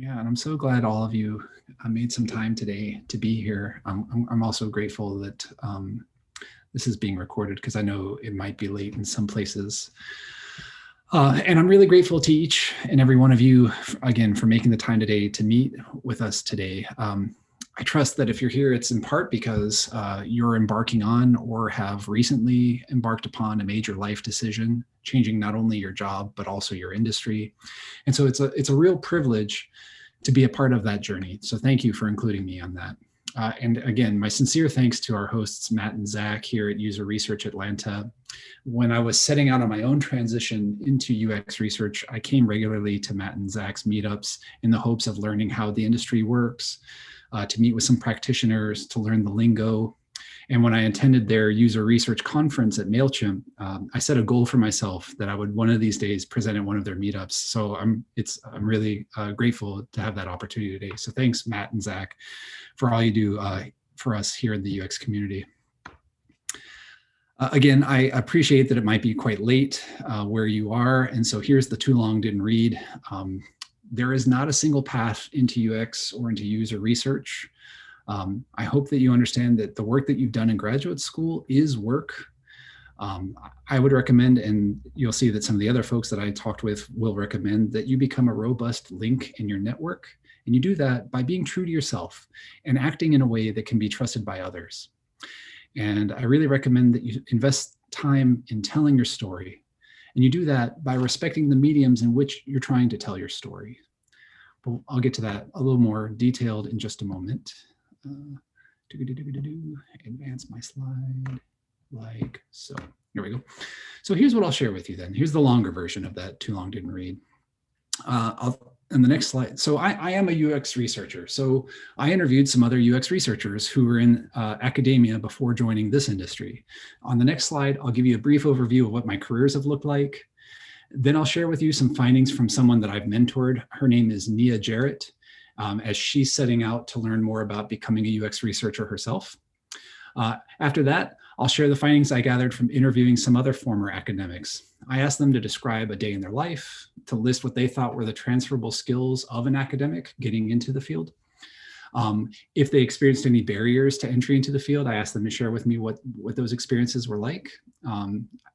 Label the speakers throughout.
Speaker 1: Yeah, and I'm so glad all of you made some time today to be here. I'm also grateful that this is being recorded because I know it might be late in some places. And I'm really grateful to each and every one of you, again, for making the time today to meet with us today. I trust that if you're here, it's in part because you're embarking on or have recently embarked upon a major life decision, changing not only your job, but also your industry. And so it's a real privilege to be a part of that journey. So thank you for including me on that. And again, my sincere thanks to our hosts, Matt and Zach here at User Research Atlanta. When I was setting out on my own transition into UX research, I came regularly to Matt and Zach's meetups in the hopes of learning how the industry works, to meet with some practitioners, to learn the lingo. And when I attended their user research conference at MailChimp, I set a goal for myself that I would one of these days present at one of their meetups. So I'm really grateful to have that opportunity today. So thanks, Matt and Zach, for all you do for us here in the UX community. Again, I appreciate that it might be quite late where you are. And so here's the too long didn't read. There is not a single path into UX or into user research. I hope that you understand that the work that you've done in graduate school is work. I would recommend, and you'll see that some of the other folks that I talked with will recommend, that you become a robust link in your network. And you do that by being true to yourself and acting in a way that can be trusted by others. And I really recommend that you invest time in telling your story. And you do that by respecting the mediums in which you're trying to tell your story. But I'll get to that a little more detailed in just a moment. Advance my slide like so. Here we go. So here's what I'll share with you then. Here's the longer version of that too long didn't read. On the next slide. So I am a UX researcher. So I interviewed some other UX researchers who were in academia before joining this industry. On the next slide, I'll give you a brief overview of what my careers have looked like. Then I'll share with you some findings from someone that I've mentored. Her name is Nia Jarrett, as she's setting out to learn more about becoming a UX researcher herself. After that, I'll share the findings I gathered from interviewing some other former academics. I asked them to describe a day in their life, to list what they thought were the transferable skills of an academic getting into the field. If they experienced any barriers to entry into the field, I asked them to share with me what those experiences were like.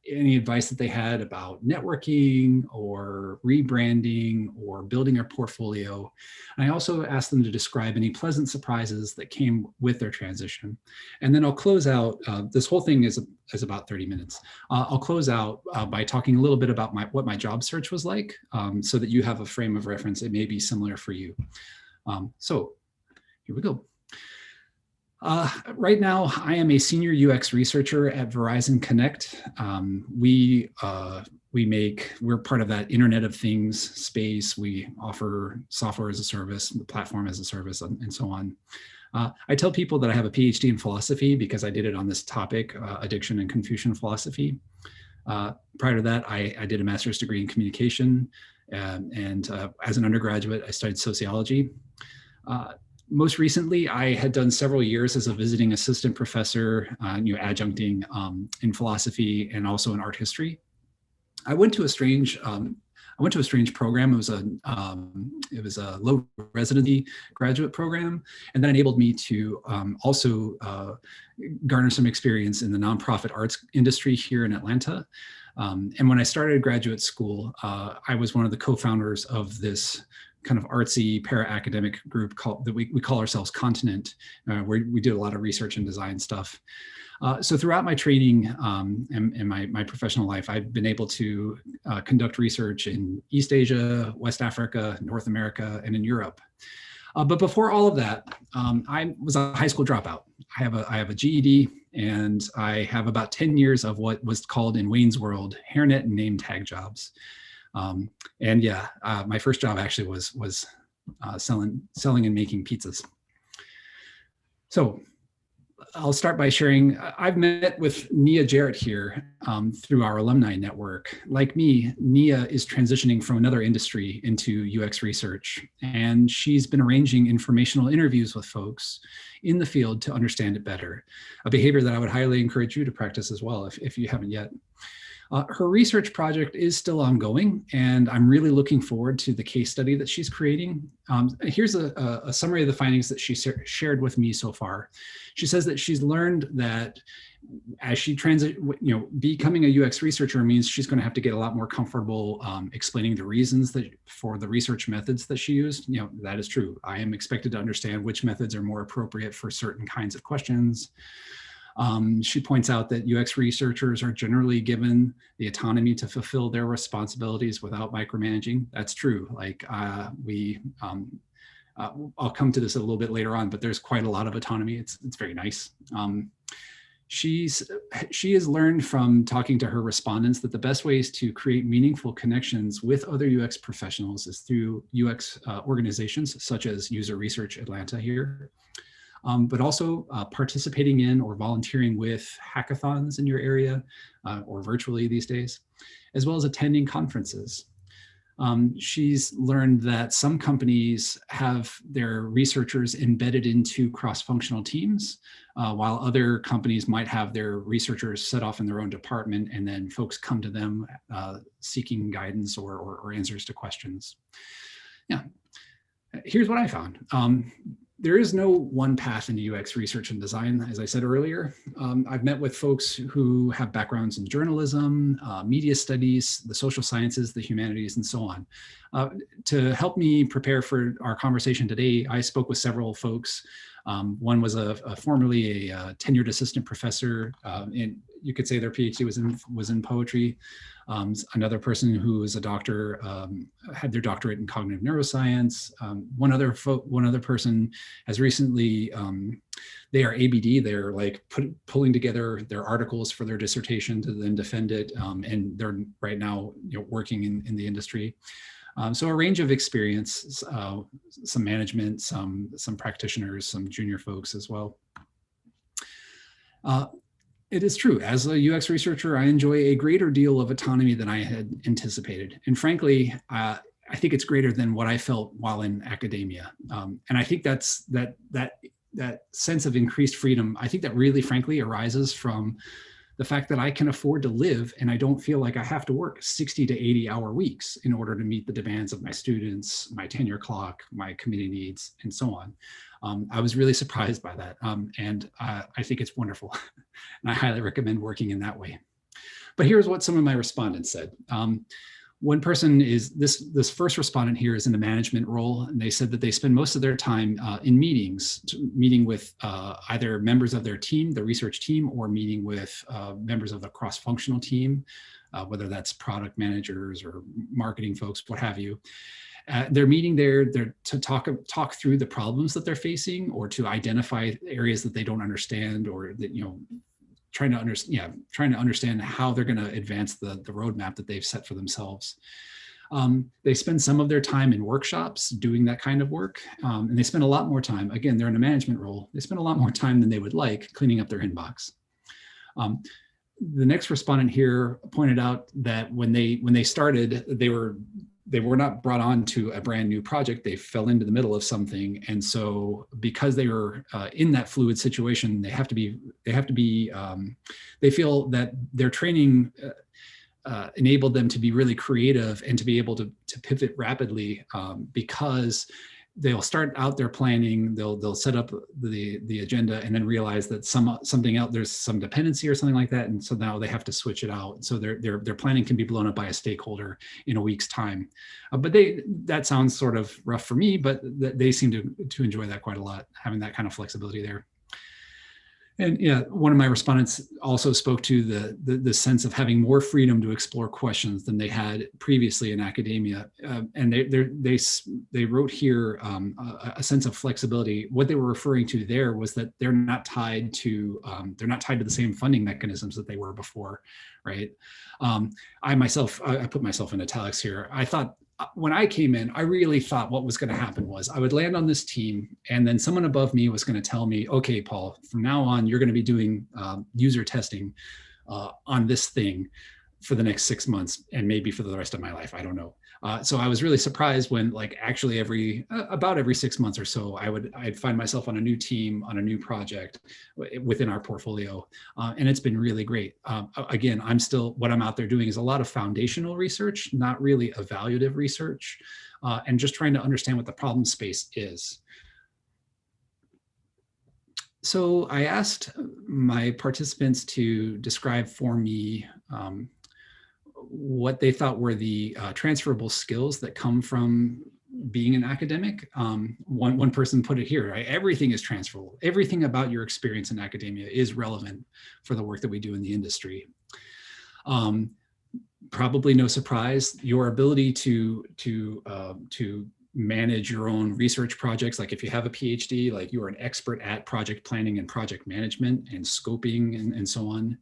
Speaker 1: Any advice that they had about networking or rebranding or building their portfolio. And I also asked them to describe any pleasant surprises that came with their transition. And then I'll close out, this whole thing is about 30 minutes. I'll close out by talking a little bit about what my job search was like, so that you have a frame of reference. It may be similar for you. So here we go. Right now, I am a senior UX researcher at Verizon Connect. We're part of that Internet of Things space. We offer software as a service, the platform as a service, and so on. I tell people that I have a PhD in philosophy because I did it on this topic, addiction and Confucian philosophy. Prior to that, I did a master's degree in communication, and as an undergraduate, I studied sociology. Most recently, I had done several years as a visiting assistant professor, adjuncting in philosophy and also in art history. I went to a strange program. It was a low residency graduate program, and that enabled me to also garner some experience in the nonprofit arts industry here in Atlanta. And when I started graduate school, I was one of the co-founders of this kind of artsy para-academic group that we call ourselves Continent, where we did a lot of research and design stuff. So throughout my training and my professional life, I've been able to conduct research in East Asia, West Africa, North America, and in Europe. But before all of that, I was a high school dropout. I have a GED, and I have about 10 years of what was called in Wayne's world hairnet and name tag jobs. My first job actually was selling and making pizzas. So I'll start by sharing, I've met with Nia Jarrett here through our alumni network. Like me, Nia is transitioning from another industry into UX research, and she's been arranging informational interviews with folks in the field to understand it better, a behavior that I would highly encourage you to practice as well if you haven't yet. Her research project is still ongoing, and I'm really looking forward to the case study that she's creating. Here's a summary of the findings that she shared with me so far. She says that she's learned that as she becoming a UX researcher means she's going to have to get a lot more comfortable explaining the reasons for the research methods that she used. That is true. I am expected to understand which methods are more appropriate for certain kinds of questions. She points out that UX researchers are generally given the autonomy to fulfill their responsibilities without micromanaging. That's true. Like I'll come to this a little bit later on, but there's quite a lot of autonomy. It's very nice. She has learned from talking to her respondents that the best ways to create meaningful connections with other UX professionals is through UX organizations such as User Research Atlanta here. But also participating in or volunteering with hackathons in your area or virtually these days, as well as attending conferences. She's learned that some companies have their researchers embedded into cross-functional teams, while other companies might have their researchers set off in their own department, and then folks come to them seeking guidance or answers to questions. Yeah, here's what I found. There is no one path into UX research and design, as I said earlier. I've met with folks who have backgrounds in journalism, media studies, the social sciences, the humanities, and so on. To help me prepare for our conversation today, I spoke with several folks. One was formerly a tenured assistant professor, and you could say their PhD was in poetry. Another person who is a doctor, had their doctorate in cognitive neuroscience. One other person has recently, they are ABD, they're like pulling together their articles for their dissertation to then defend it, and they're right now working in the industry. So a range of experience, some management, some practitioners, some junior folks as well. It is true, as a UX researcher, I enjoy a greater deal of autonomy than I had anticipated. And frankly, I think it's greater than what I felt while in academia. And I think that sense of increased freedom, I think that really frankly arises from the fact that I can afford to live and I don't feel like I have to work 60 to 80 hour weeks in order to meet the demands of my students, my tenure clock, my committee needs, and so on. I was really surprised by that. And I think it's wonderful. And I highly recommend working in that way. But here's what some of my respondents said. One person is, this first respondent here is in a management role, and they said that they spend most of their time in meeting with either members of their team, the research team, or meeting with members of the cross-functional team, whether that's product managers or marketing folks, what have you. They're meeting there to talk through the problems that they're facing, or to identify areas that they don't understand, or that trying to understand how they're going to advance the roadmap that they've set for themselves. They spend some of their time in workshops doing that kind of work, and they spend a lot more time. Again, they're in a management role. They spend a lot more time than they would like cleaning up their inbox. The next respondent here pointed out that when they started, they were not brought on to a brand new project. They fell into the middle of something. And so because they were in that fluid situation, they feel that their training enabled them to be really creative and to be able to pivot rapidly, because they'll start out their planning, they'll set up the agenda, and then realize that something else, there's some dependency or something like that, and so now they have to switch it out. So their planning can be blown up by a stakeholder in a week's time. But that sounds sort of rough for me, but they seem to enjoy that quite a lot, having that kind of flexibility there. And yeah, one of my respondents also spoke to the sense of having more freedom to explore questions than they had previously in academia. And they wrote here a sense of flexibility. What they were referring to there was that they're not tied to the same funding mechanisms that they were before, right? I put myself in italics here. I thought, when I came in, I really thought what was going to happen was I would land on this team, and then someone above me was going to tell me, okay, Paul, from now on, you're going to be doing user testing on this thing for the next 6 months and maybe for the rest of my life. I don't know. So I was really surprised when, like, actually about every 6 months or so, I'd find myself on a new team, on a new project within our portfolio. And it's been really great. Again, what I'm out there doing is a lot of foundational research, not really evaluative research, and just trying to understand what the problem space is. So I asked my participants to describe for me what they thought were the transferable skills that come from being an academic. One person put it here, right? Everything is transferable. Everything about your experience in academia is relevant for the work that we do in the industry. Probably no surprise, your ability to manage your own research projects. Like if you have a PhD, like you are an expert at project planning and project management and scoping and so on.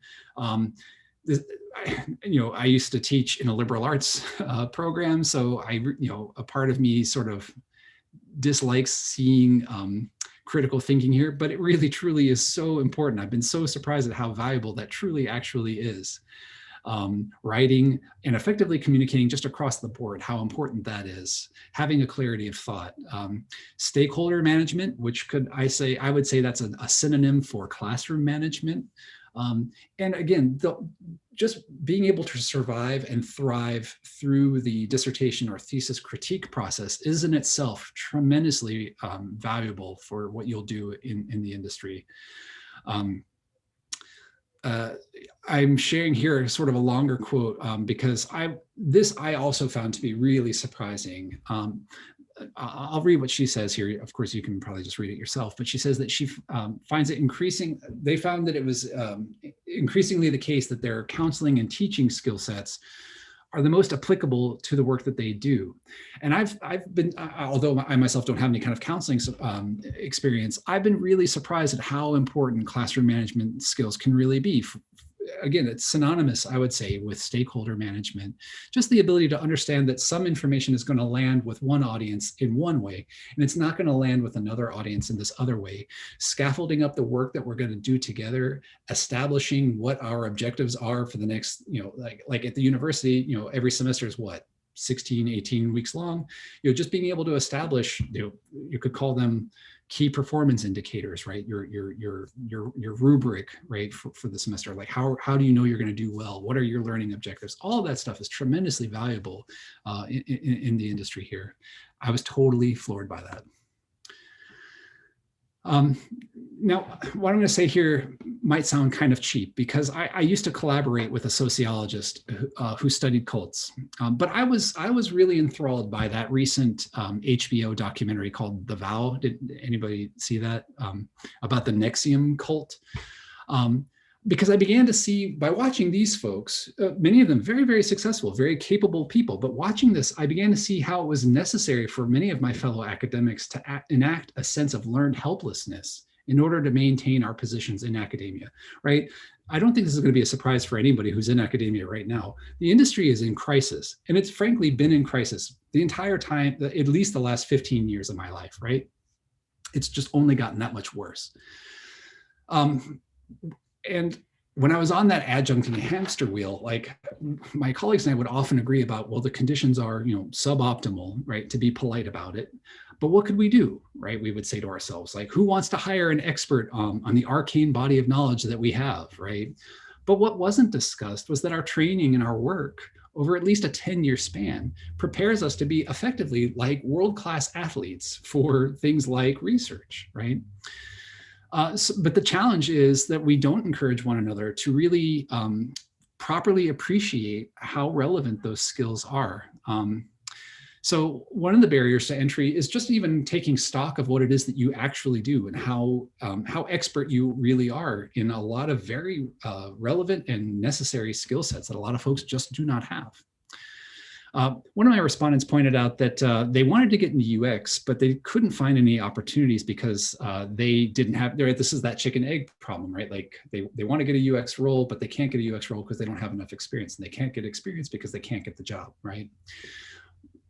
Speaker 1: I used to teach in a liberal arts program, so a part of me sort of dislikes seeing critical thinking here, but it really truly is so important. I've been so surprised at how valuable that truly actually is. Writing and effectively communicating just across the board, how important that is, having a clarity of thought. Stakeholder management, which I would say that's a synonym for classroom management. And again, just being able to survive and thrive through the dissertation or thesis critique process is in itself tremendously valuable for what you'll do in the industry. I'm sharing here sort of a longer quote because I also found to be really surprising. I'll read what she says here. Of course, you can probably just read it yourself, but she says that she finds it they found that it was increasingly the case that their counseling and teaching skill sets are the most applicable to the work that they do. And I've been, although I myself don't have any kind of counseling experience, I've been really surprised at how important classroom management skills can really be. Again, it's synonymous, I would say, with stakeholder management. Just the ability to understand that some information is going to land with one audience in one way, and it's not going to land with another audience in this other way. Scaffolding up the work that we're going to do together, establishing what our objectives are for the next, like at the university, every semester is what, 16, 18 weeks long. Just being able to establish, you could call them key performance indicators, right? Your rubric, right, for the semester. Like how do you know you're going to do well? What are your learning objectives? All of that stuff is tremendously valuable in the industry here. I was totally floored by that. Now, what I'm going to say here might sound kind of cheap because I used to collaborate with a sociologist who studied cults, but I was really enthralled by that recent HBO documentary called The Vow. Did anybody see that? About the Nexium cult? Because I began to see, by watching these folks, many of them very, very successful, very capable people, but watching this, I began to see how it was necessary for many of my fellow academics to enact a sense of learned helplessness in order to maintain our positions in academia, right? I don't think this is going to be a surprise for anybody who's in academia right now. The industry is in crisis, and it's frankly been in crisis the entire time, at least the last 15 years of my life, right? It's just only gotten that much worse. And when I was on that adjuncting hamster wheel, like my colleagues and I would often agree about, well, the conditions are, suboptimal, right, to be polite about it. But what could we do, right? We would say to ourselves, like, who wants to hire an expert on the arcane body of knowledge that we have, right? But what wasn't discussed was that our training and our work over at least a 10-year span prepares us to be effectively like world-class athletes for things like research, right? But the challenge is that we don't encourage one another to really properly appreciate how relevant those skills are. So one of the barriers to entry is just even taking stock of what it is that you actually do and how expert you really are in a lot of very relevant and necessary skill sets that a lot of folks just do not have. One of my respondents pointed out that they wanted to get into UX, but they couldn't find any opportunities because they didn't have, this is that chicken egg problem, right? Like they want to get a UX role, but they can't get a UX role because they don't have enough experience, and they can't get experience because they can't get the job, right?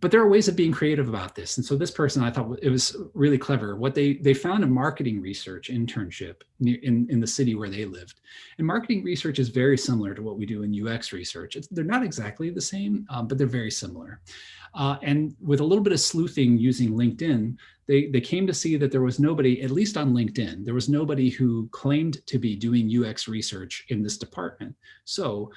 Speaker 1: but there are ways of being creative about this. And so this person, I thought it was really clever. What they found a marketing research internship in the city where they lived. And marketing research is very similar to what we do in UX research. They're not exactly the same, but they're very similar. And with a little bit of sleuthing using LinkedIn, they came to see that there was nobody, at least on LinkedIn, there was nobody who claimed to be doing UX research in this department. So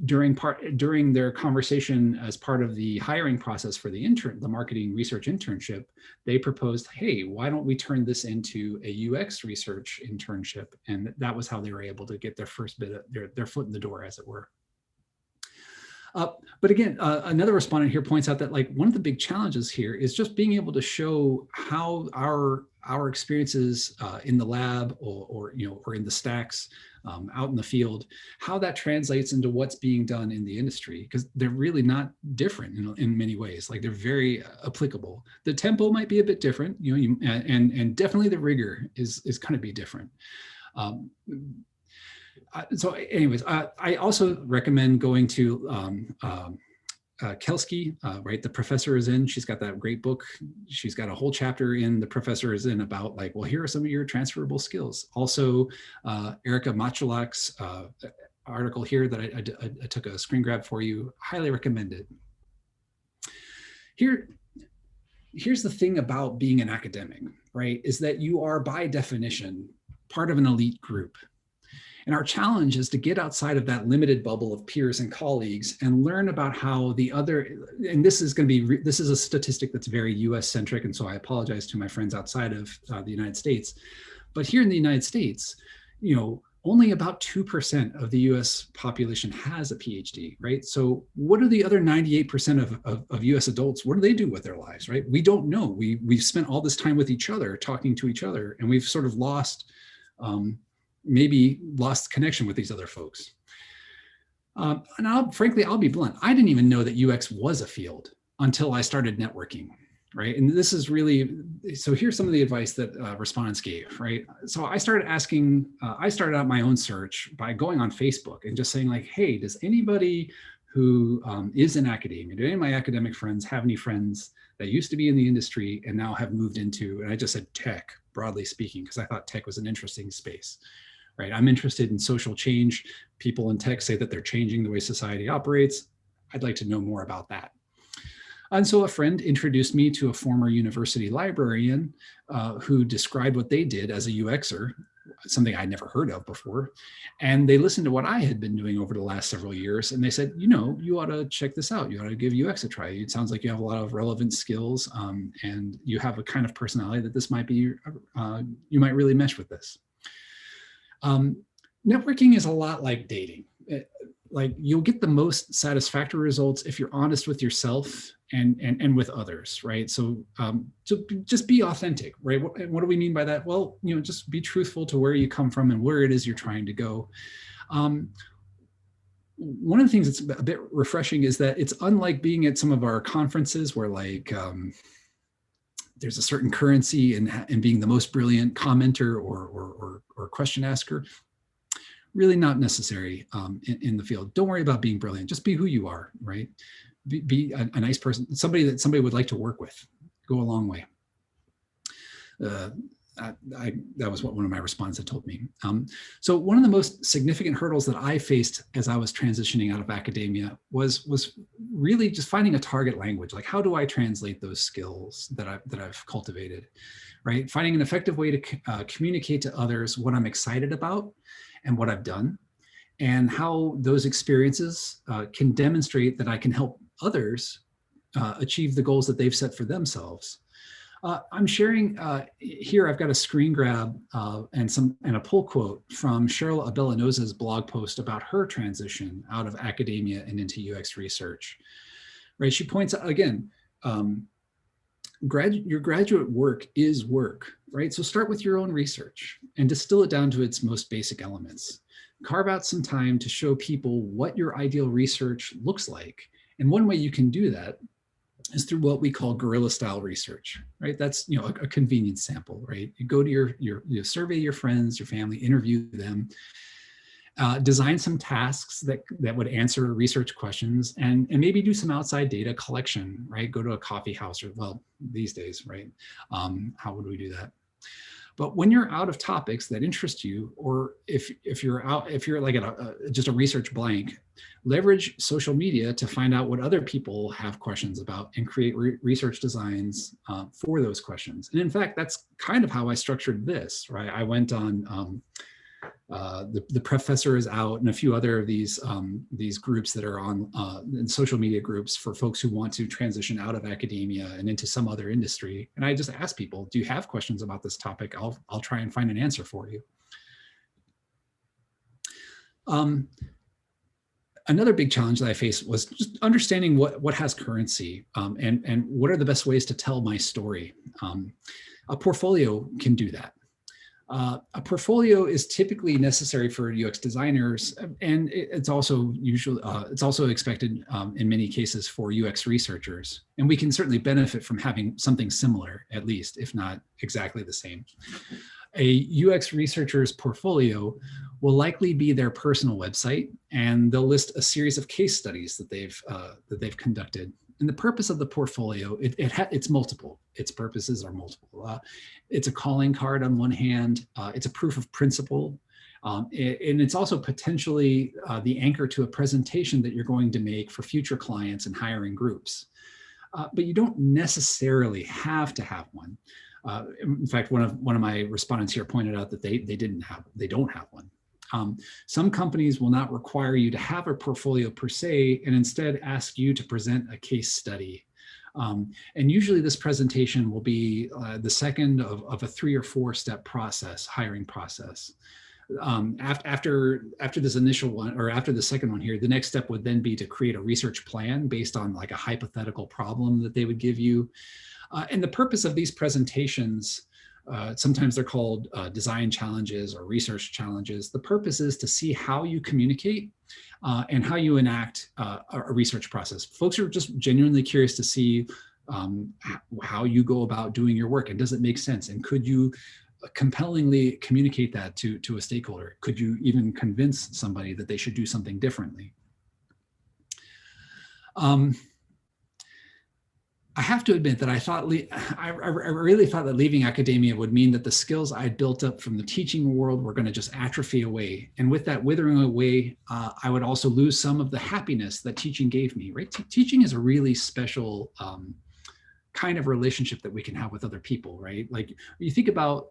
Speaker 1: during their conversation as part of the hiring process for the marketing research internship, they proposed, hey, why don't we turn this into a UX research internship? And that was how they were able to get their first bit of their foot in the door, as it were. But again, another respondent here points out that like one of the big challenges here is just being able to show how our experiences in the lab or in the stacks out in the field, how that translates into what's being done in the industry, because they're really not different in many ways. Like they're very applicable. The tempo might be a bit different, and definitely the rigor is going to be different. So anyways, I also recommend going to Kelsky, right? The Professor is In. She's got that great book. She's got a whole chapter in The Professor is In about like, well, here are some of your transferable skills. Also, Erica Machalak's article here that I took a screen grab for you. Highly recommend it. Here's the thing about being an academic, right? Is that you are by definition part of an elite group. And our challenge is to get outside of that limited bubble of peers and colleagues and learn about how the other, and this is going to be, this is a statistic that's very US centric. And so I apologize to my friends outside of the United States. But here in the United States, only about 2% of the US population has a PhD, right? So what are the other 98% of US adults, what do they do with their lives, right? We don't know. We've spent all this time with each other, talking to each other, and we've sort of maybe lost connection with these other folks. And frankly, I'll be blunt. I didn't even know that UX was a field until I started networking, right? And this is really, so here's some of the advice that respondents gave, right? So I started out my own search by going on Facebook and just saying like, hey, does anybody who is in academia, do any of my academic friends have any friends that used to be in the industry and now have moved into, and I just said tech, broadly speaking, because I thought tech was an interesting space. Right, I'm interested in social change. People in tech say that they're changing the way society operates. I'd like to know more about that. And so a friend introduced me to a former university librarian who described what they did as a UXer, something I'd never heard of before. And they listened to what I had been doing over the last several years. And they said, you ought to check this out. You ought to give UX a try. It sounds like you have a lot of relevant skills and you have a kind of personality that this might be, you might really mesh with this. Networking is a lot like dating. Like you'll get the most satisfactory results if you're honest with yourself and with others, right? So just be authentic, right? What do we mean by that? Well, just be truthful to where you come from and where it is you're trying to go. One of the things that's a bit refreshing is that it's unlike being at some of our conferences where like there's a certain currency in being the most brilliant commenter or question asker. Really not necessary in the field. Don't worry about being brilliant. Just be who you are, right? Be a nice person, somebody that somebody would like to work with. Go a long way. That was what one of my respondents had told me. So one of the most significant hurdles that I faced as I was transitioning out of academia was really just finding a target language. Like, how do I translate those skills that I've cultivated, right? Finding an effective way to communicate to others what I'm excited about and what I've done, and how those experiences can demonstrate that I can help others achieve the goals that they've set for themselves. I'm sharing here, I've got a screen grab and a pull quote from Cheryl Abellanoza's blog post about her transition out of academia and into UX research. Right, she points out, again, your graduate work is work, right? So start with your own research and distill it down to its most basic elements. Carve out some time to show people what your ideal research looks like. And one way you can do that is through what we call guerrilla style research, right? That's a convenience sample, right? You go to you survey your friends, your family, interview them, Design some tasks that would answer research questions, and maybe do some outside data collection, right? Go to a coffee house, or, well, these days, right? How would we do that? But when you're out of topics that interest you, or if you're like just a research blank, leverage social media to find out what other people have questions about and create research designs for those questions. And in fact, that's kind of how I structured this, right? I went on the Professor is Out and a few other of these groups that are on in social media groups for folks who want to transition out of academia and into some other industry. And I just ask people, do you have questions about this topic? I'll try and find an answer for you. Another big challenge that I faced was just understanding what has currency and what are the best ways to tell my story. A portfolio can do that. A portfolio is typically necessary for UX designers, and it's also expected in many cases for UX researchers. And we can certainly benefit from having something similar, at least, if not exactly the same. A UX researcher's portfolio will likely be their personal website, and they'll list a series of case studies that they've conducted. And the purpose of the portfolio, it's multiple. Its purposes are multiple. It's a calling card on one hand. It's a proof of principle. And it's also potentially the anchor to a presentation that you're going to make for future clients and hiring groups. But you don't necessarily have to have one. In fact, one of my respondents here pointed out that they don't have one. Some companies will not require you to have a portfolio per se, and instead ask you to present a case study. And usually this presentation will be the second of a 3 or 4 step hiring process. After this initial one, or after the second one here, the next step would then be to create a research plan based on like a hypothetical problem that they would give you. And the purpose of these presentations, sometimes they're called design challenges or research challenges. The purpose is to see how you communicate and how you enact a research process. Folks are just genuinely curious to see how you go about doing your work, and does it make sense? And could you compellingly communicate that to a stakeholder? Could you even convince somebody that they should do something differently? I have to admit that I really thought that leaving academia would mean that the skills I'd built up from the teaching world were going to just atrophy away. And with that withering away, I would also lose some of the happiness that teaching gave me, right? Teaching is a really special kind of relationship that we can have with other people, right? Like you think about,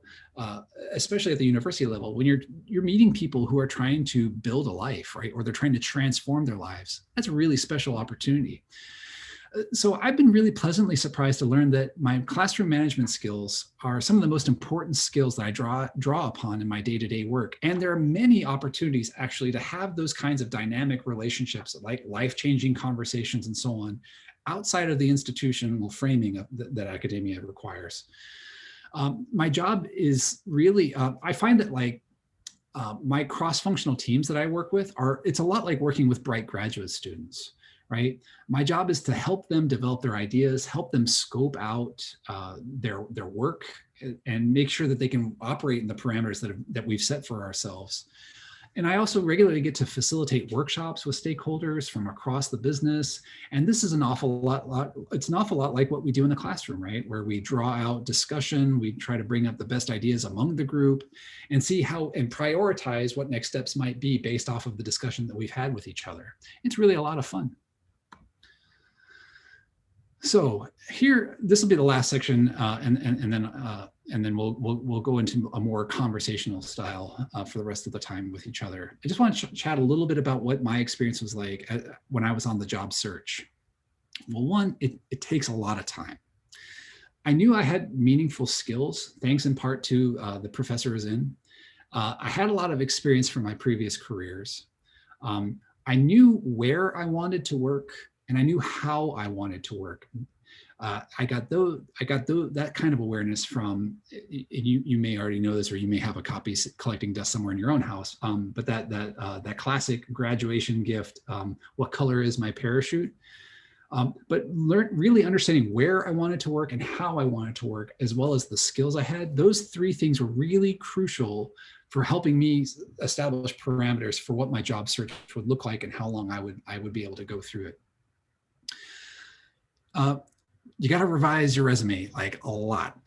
Speaker 1: especially at the university level, when you're meeting people who are trying to build a life, right? Or they're trying to transform their lives. That's a really special opportunity. So I've been really pleasantly surprised to learn that my classroom management skills are some of the most important skills that I draw upon in my day-to-day work. And there are many opportunities actually to have those kinds of dynamic relationships, like life-changing conversations and so on, outside of the institutional framing that academia requires. My job is really, I find that like my cross-functional teams that I work with it's a lot like working with bright graduate students. Right? My job is to help them develop their ideas, help them scope out their work, and make sure that they can operate in the parameters that we've set for ourselves. And I also regularly get to facilitate workshops with stakeholders from across the business. And this is it's an awful lot like what we do in the classroom, right? Where we draw out discussion, we try to bring up the best ideas among the group and see and prioritize what next steps might be based off of the discussion that we've had with each other. It's really a lot of fun. So here, this will be the last section, and then we'll go into a more conversational style for the rest of the time with each other. I just want to chat a little bit about what my experience was like when I was on the job search. Well, one, it takes a lot of time. I knew I had meaningful skills, thanks in part to the Professor is In. I had a lot of experience from my previous careers. I knew where I wanted to work, and I knew how I wanted to work. I got that kind of awareness from, you may already know this, or you may have a copy collecting dust somewhere in your own house, but that classic graduation gift, what color is my parachute? But really understanding where I wanted to work and how I wanted to work, as well as the skills I had, those three things were really crucial for helping me establish parameters for what my job search would look like and how long I would be able to go through it. You got to revise your resume like a lot.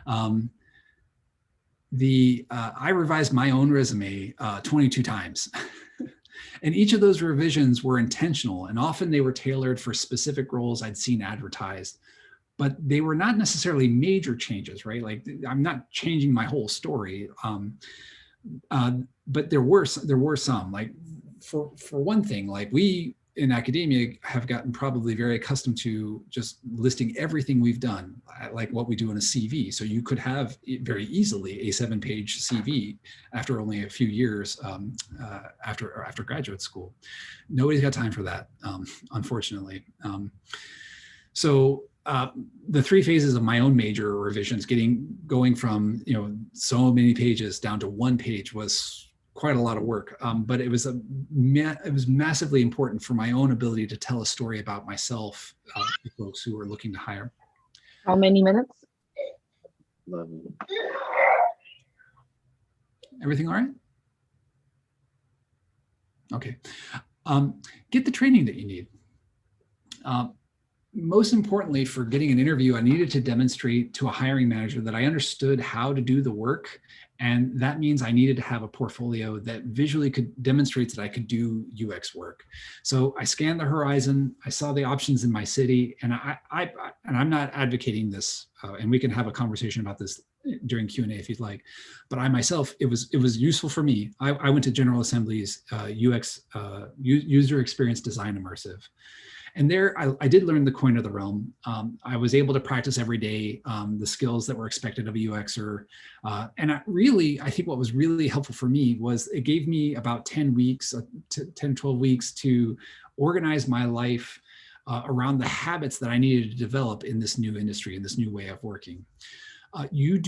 Speaker 1: I revised my own resume 22 times. And each of those revisions were intentional, and often they were tailored for specific roles I'd seen advertised, but they were not necessarily major changes, right? Like I'm not changing my whole story, but there were some. Like for one thing, like we in academia have gotten probably very accustomed to just listing everything we've done, like what we do in a CV. So you could have very easily a 7-page CV after only a few years after graduate school. Nobody's got time for that, unfortunately. So the 3 phases of my own major revisions, going from so many pages down to 1 page, was quite a lot of work, but it was massively important for my own ability to tell a story about myself to folks who were looking to hire.
Speaker 2: How many minutes?
Speaker 1: Everything all right? Okay. Get the training that you need. Most importantly, for getting an interview, I needed to demonstrate to a hiring manager that I understood how to do the work. And that means I needed to have a portfolio that visually could demonstrate that I could do UX work. So I scanned the horizon, I saw the options in my city, and I'm not advocating this, and we can have a conversation about this during Q&A if you'd like. But I myself, it was useful for me. I went to General Assembly's UX, User Experience Design Immersive. And there, I did learn the coin of the realm. I was able to practice every day the skills that were expected of a UXer. And I think what was really helpful for me was it gave me about 10 weeks, 10, 12 weeks to organize my life around the habits that I needed to develop in this new industry, in this new way of working. You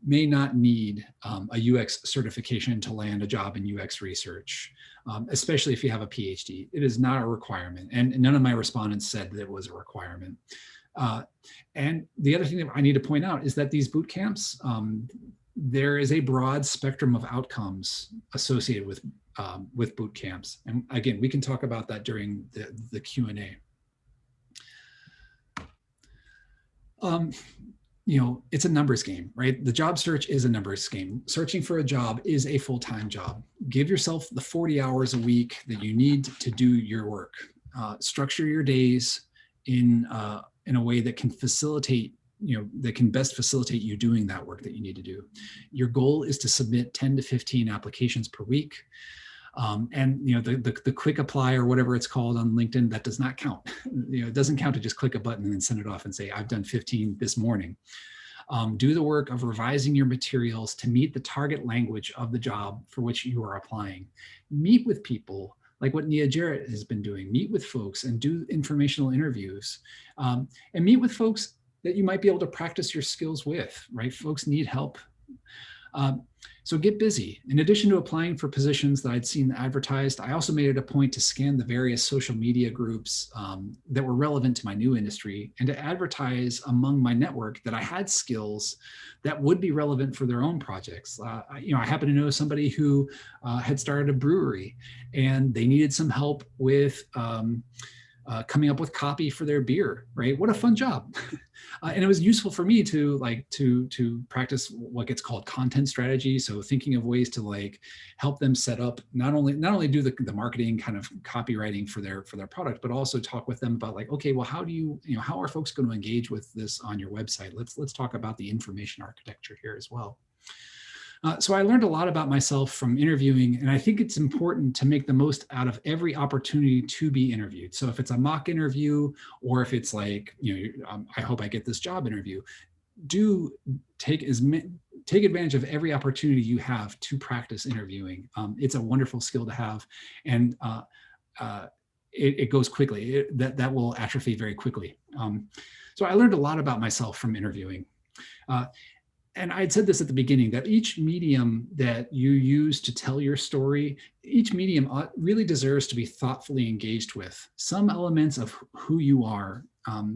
Speaker 1: may not need a UX certification to land a job in UX research, especially if you have a PhD. It is not a requirement, and none of my respondents said that it was a requirement. And the other thing that I need to point out is that these boot camps, there is a broad spectrum of outcomes associated with boot camps. And again, we can talk about that during the Q&A. It's a numbers game, right? The job search is a numbers game. Searching for a job is a full-time job. Give yourself the 40 hours a week that you need to do your work. Structure your days in a way that can facilitate, that can best facilitate you doing that work that you need to do. Your goal is to submit 10 to 15 applications per week. And the quick apply or whatever it's called on LinkedIn, that does not count. It doesn't count to just click a button and then send it off and say, I've done 15 this morning. Do the work of revising your materials to meet the target language of the job for which you are applying. Meet with people like what Nia Jarrett has been doing. Meet with folks and do informational interviews. And meet with folks that you might be able to practice your skills with, right? Folks need help. So get busy. In addition to applying for positions that I'd seen advertised, I also made it a point to scan the various social media groups that were relevant to my new industry and to advertise among my network that I had skills that would be relevant for their own projects. I happen to know somebody who had started a brewery and they needed some help with coming up with copy for their beer, right? What a fun job. And it was useful for me to practice what gets called content strategy. So thinking of ways to help them set up, not only do the marketing kind of copywriting for their product, but also talk with them about okay, well, how are folks going to engage with this on your website? Let's talk about the information architecture here as well. So I learned a lot about myself from interviewing, and I think it's important to make the most out of every opportunity to be interviewed. So if it's a mock interview, or if it's I hope I get this job interview, do take advantage of every opportunity you have to practice interviewing. It's a wonderful skill to have, and it goes quickly. That will atrophy very quickly. So I learned a lot about myself from interviewing. and I'd said this at the beginning, that each medium that you use to tell your story, each medium really deserves to be thoughtfully engaged with. Some elements of who you are,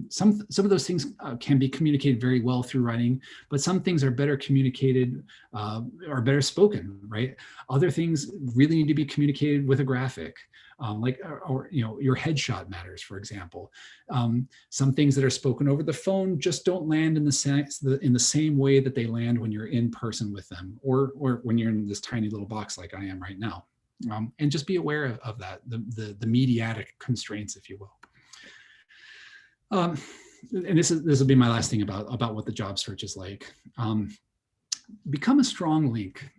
Speaker 1: some of those things can be communicated very well through writing, but some things are better communicated or better spoken, right? Other things really need to be communicated with a graphic. Or your headshot matters, for example. Some things that are spoken over the phone just don't land in the same way that they land when you're in person with them, or when you're in this tiny little box like I am right now. And just be aware of that, the mediatic constraints, if you will. And this will be my last thing about what the job search is like. Become a strong link.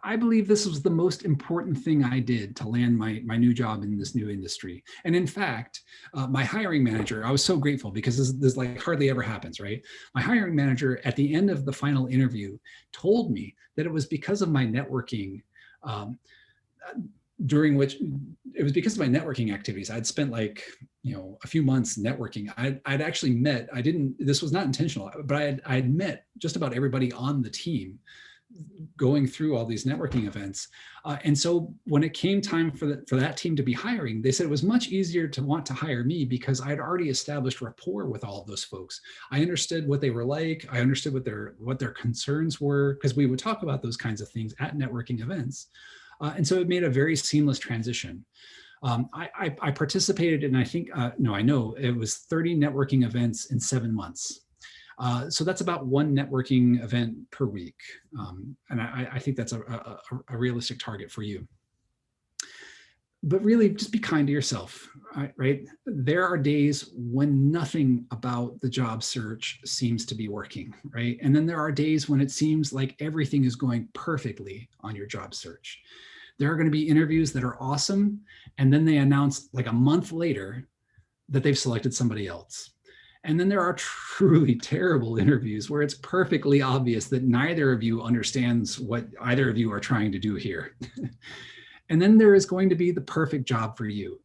Speaker 1: I believe this was the most important thing I did to land my new job in this new industry. And in fact, my hiring manager, I was so grateful, because this like hardly ever happens, right? My hiring manager at the end of the final interview told me that it was because of my networking, during which it was because of my networking activities. I'd spent like, a few months networking. I'd actually met, this was not intentional, but I'd met just about everybody on the team going through all these networking events. And so when it came time for that team to be hiring, they said it was much easier to want to hire me because I'd already established rapport with all of those folks. I understood what they were like. I understood what their concerns were, because we would talk about those kinds of things at networking events. And so it made a very seamless transition. I participated in, I know it was 30 networking events in 7 months. So that's about one networking event per week. And I think that's a realistic target for you. But really, just be kind to yourself, right? There are days when nothing about the job search seems to be working, right? And then there are days when it seems like everything is going perfectly on your job search. There are going to be interviews that are awesome, and then they announce like a month later that they've selected somebody else. And then there are truly terrible interviews where it's perfectly obvious that neither of you understands what either of you are trying to do here. And then there is going to be the perfect job for you.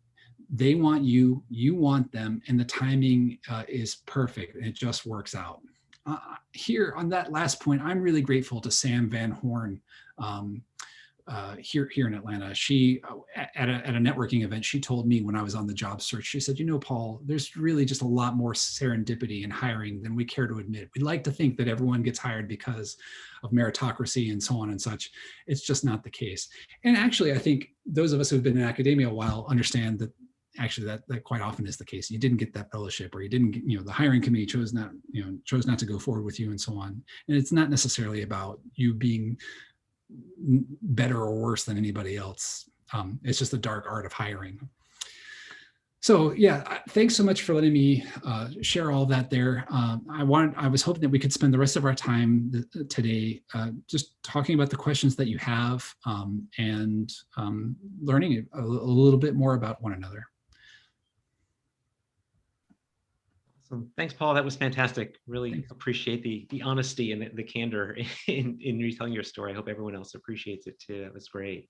Speaker 1: They want you, you want them, and the timing is perfect. It just works out. Here on that last point, I'm really grateful to Sam Van Horn, here in Atlanta. She, at a networking event, she told me when I was on the job search, she said, Paul, there's really just a lot more serendipity in hiring than we care to admit. We'd like to think that everyone gets hired because of meritocracy and so on and such. It's just not the case. And actually, I think those of us who've been in academia a while understand that actually that quite often is the case. You didn't get that fellowship, or you didn't get, the hiring committee chose not to go forward with you, and so on. And it's not necessarily about you being better or worse than anybody else. It's just the dark art of hiring. So yeah, thanks so much for letting me share all that there. I was hoping that we could spend the rest of our time today just talking about the questions that you have, and learning a little bit more about one another.
Speaker 2: Awesome. Thanks, Paul. That was fantastic. Really appreciate the honesty and the candor in retelling your story. I hope everyone else appreciates it too. That was great.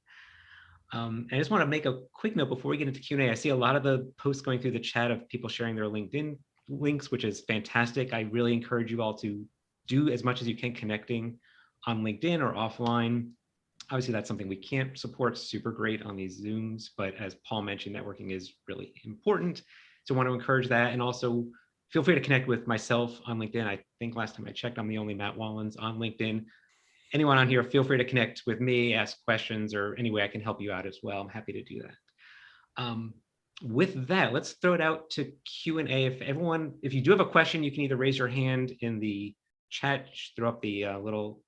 Speaker 2: I just want to make a quick note before we get into Q&A. I see a lot of the posts going through the chat of people sharing their LinkedIn links, which is fantastic. I really encourage you all to do as much as you can connecting on LinkedIn or offline. Obviously, that's something we can't support super great on these Zooms, but as Paul mentioned, networking is really important. So I want to encourage that. And also, feel free to connect with myself on LinkedIn. I think last time I checked, I'm the only Matt Wallens on LinkedIn. Anyone on here, feel free to connect with me, ask questions, or any way I can help you out as well. I'm happy to do that. With that, let's throw it out to Q&A. If you do have a question, you can either raise your hand in the chat, throw up the little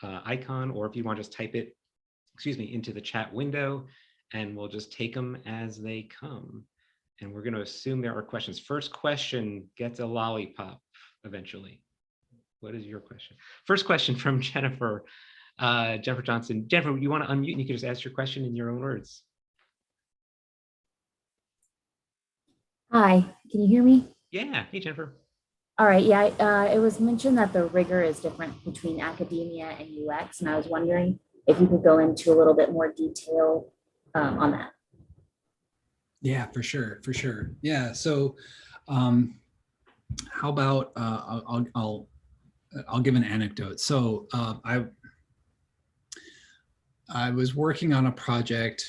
Speaker 2: icon, or if you want to just type it, into the chat window, and we'll just take them as they come. And we're going to assume there are questions. First question gets a lollipop eventually. What is your question? First question from Jennifer, Jennifer Johnson. Jennifer, you want to unmute and you can just ask your question in your own words.
Speaker 3: Hi, can you hear me?
Speaker 2: Yeah, hey Jennifer.
Speaker 3: All right, yeah, it was mentioned that the rigor is different between academia and UX, and I was wondering if you could go into a little bit more detail on that.
Speaker 1: Yeah, for sure. Yeah, so how about I'll I'll give an anecdote. So I was working on a project.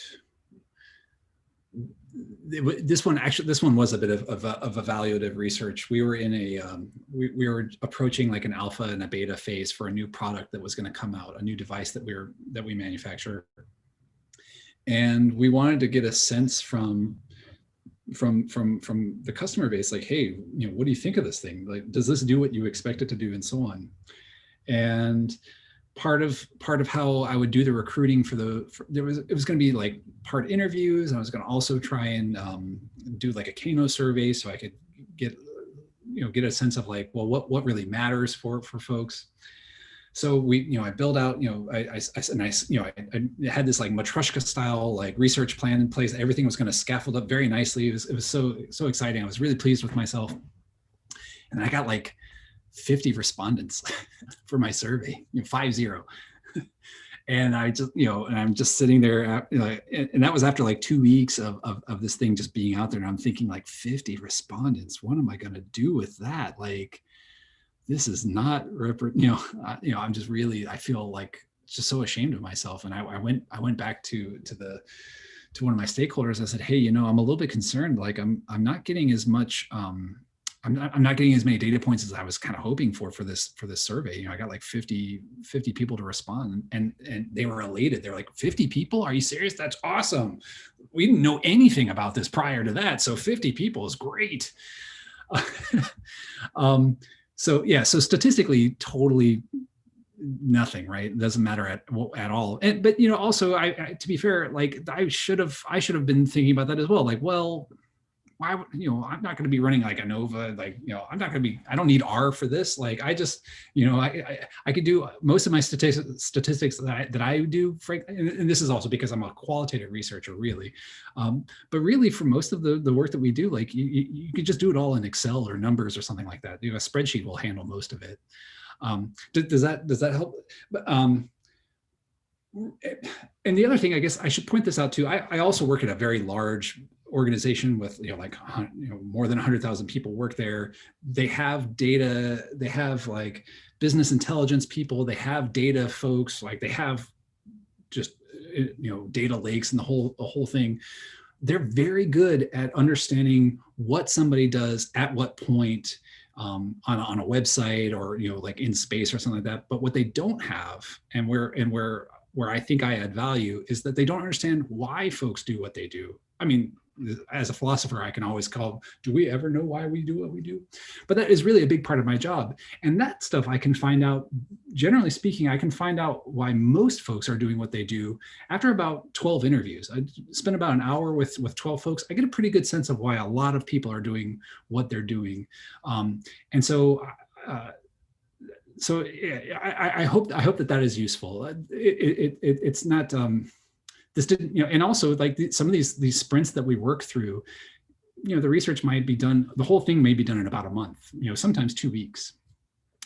Speaker 1: This one was a bit of evaluative research. We were in a we were approaching like an alpha and a beta phase for a new product that was going to come out, a new device that we manufacture, and we wanted to get a sense from the customer base, like, hey, what do you think of this thing? Like, does this do what you expect it to do, and so on. And part of how I would do the recruiting it was going to be like part interviews. And I was going to also try and do like a Kano survey, so I could get a sense of like, well, what really matters for folks. So I built out, I had this like Matryoshka style like research plan in place. Everything was going to scaffold up very nicely. It was so exciting. I was really pleased with myself. And I got like 50 respondents for my survey, 50. And I just, and I'm just sitting there, and that was after like 2 weeks of this thing just being out there. And I'm thinking like 50 respondents, what am I going to do with that? Like, this is not, I'm just really, I feel like just so ashamed of myself. And I went back to one of my stakeholders. I said, hey, I'm a little bit concerned. Like I'm not getting as much, I'm not getting as many data points as I was kind of hoping for this survey. I got like 50 people to respond, and they were elated. They're like, 50 people? Are you serious? That's awesome. We didn't know anything about this prior to that. So 50 people is great. So statistically, totally nothing, right? It doesn't matter at all. But also, I to be fair, like I should have been thinking about that as well. Like, well, why, I'm not going to be running like ANOVA, like, I don't need R for this. Like, I just, I could do most of my statistics that I do, and this is also because I'm a qualitative researcher, really. But really, for most of the work that we do, like you could just do it all in Excel or numbers or something like that. A spreadsheet will handle most of it. Does that help? And the other thing, I guess I should point this out too. I also work at a very large organization with more than 100,000 people work there. They have data, they have like business intelligence people, they have data folks, like they have just data lakes and the whole thing. They're very good at understanding what somebody does at what point on a website or like in space or something like that. But what they don't have, and where I think I add value, is that they don't understand why folks do what they do. I mean, as a philosopher, I can always call, do we ever know why we do what we do? But that is really a big part of my job. And that stuff I can find out, generally speaking, I can find out why most folks are doing what they do after about 12 interviews. I spend about an hour with 12 folks. I get a pretty good sense of why a lot of people are doing what they're doing. And so, I hope that is useful. It's not, this didn't, and also like some of these sprints that we work through, the research might be done, the whole thing may be done in about a month, sometimes 2 weeks.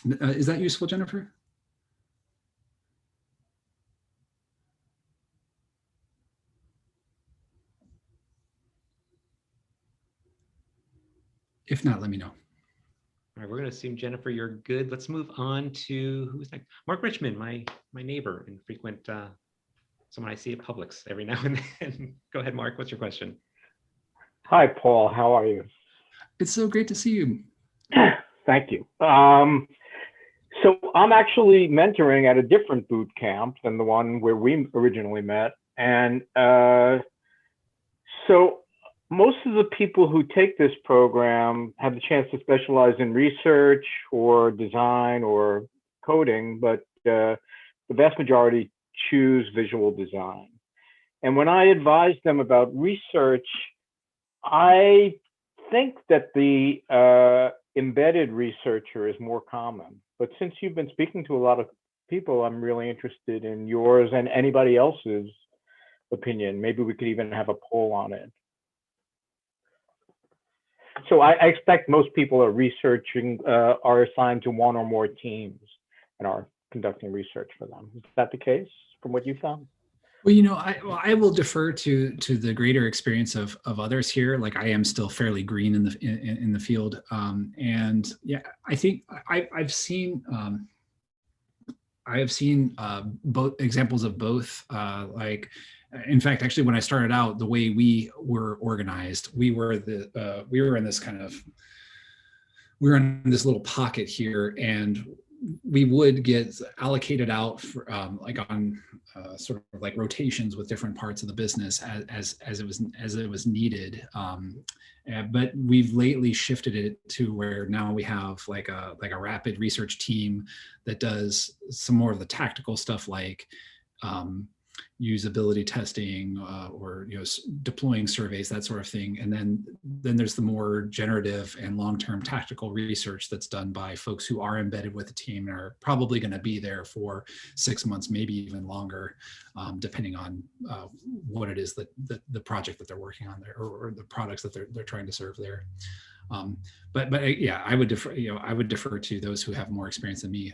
Speaker 1: Is that useful, Jennifer? If not, let me know.
Speaker 2: All right, we're going to assume, Jennifer, you're good. Let's move on to who's next. Mark Richmond, my neighbor and frequent someone I see at Publix every now and then. Go ahead, Mark. What's your question?
Speaker 4: Hi, Paul. How are you?
Speaker 1: It's so great to see you.
Speaker 4: Thank you. So I'm actually mentoring at a different boot camp than the one where we originally met. And so most of the people who take this program have the chance to specialize in research or design or coding, but the vast majority choose visual design. And when I advise them about research, I think that the embedded researcher is more common. But since you've been speaking to a lot of people, I'm really interested in yours and anybody else's opinion. Maybe we could even have a poll on it. So I expect most people are researching, are assigned to one or more teams and are conducting research for them. Is that the case from what you found?
Speaker 1: Well, you know, I will defer to the greater experience of others here. Like I am still fairly green in the field, and yeah, I think I've seen both examples of both. Like, in fact, actually, when I started out, the way we were organized, we were in this kind of we were in this little pocket here, and we would get allocated out for, like on sort of like rotations with different parts of the business as it was needed. But we've lately shifted it to where now we have like a rapid research team that does some more of the tactical stuff, like usability testing, or deploying surveys, that sort of thing. And then there's the more generative and long-term tactical research that's done by folks who are embedded with the team and are probably going to be there for 6 months, maybe even longer, depending on what it is that the project that they're working on there, or the products that they're trying to serve there. But yeah, I would defer to those who have more experience than me.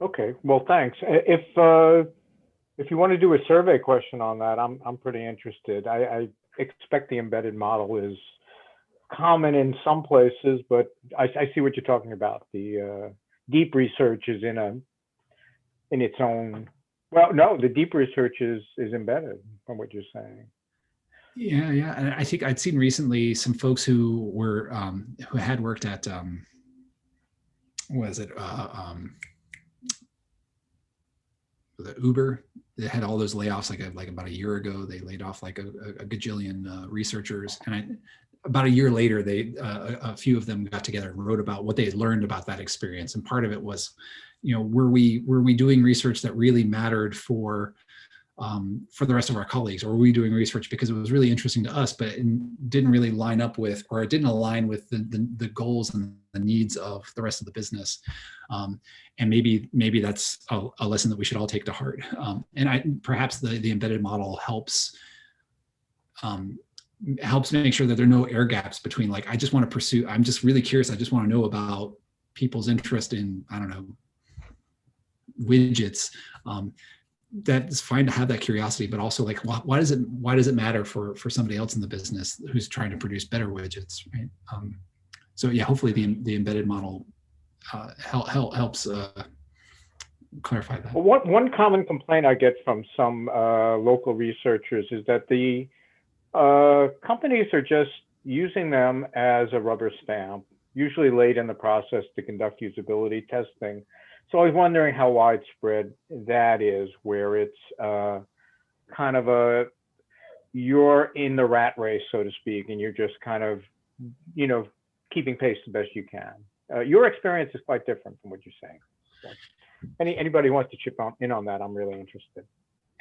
Speaker 4: Okay, well, thanks. If you want to do a survey question on that, I'm pretty interested. I expect the embedded model is common in some places, but I see what you're talking about. The deep research is in its own. Well, no, the deep research is embedded from what you're saying.
Speaker 1: Yeah. And I think I'd seen recently some folks who had worked at the Uber that had all those layoffs like about a year ago. They laid off like a gajillion researchers, and about a year later, a few of them got together and wrote about what they had learned about that experience. And part of it was, were we doing research that really mattered for the rest of our colleagues, or were we doing research because it was really interesting to us, but it didn't really line up with, or it didn't align with the goals and the needs of the rest of the business. And maybe that's a lesson that we should all take to heart. And perhaps the embedded model helps make sure that there are no air gaps between, like, I just want to pursue, I'm just really curious, I just want to know about people's interest in, I don't know, widgets. That's fine to have that curiosity, but also, like, why does it matter for somebody else in the business who's trying to produce better widgets, right? So yeah, hopefully the embedded model helps clarify that.
Speaker 4: Well, one common complaint I get from some local researchers is that the companies are just using them as a rubber stamp, usually late in the process to conduct usability testing. So I was wondering how widespread that is, where it's kind of you're in the rat race, so to speak, and you're just kind of, keeping pace the best you can. Your experience is quite different from what you're saying. So anybody who wants to chip in on that, I'm really interested.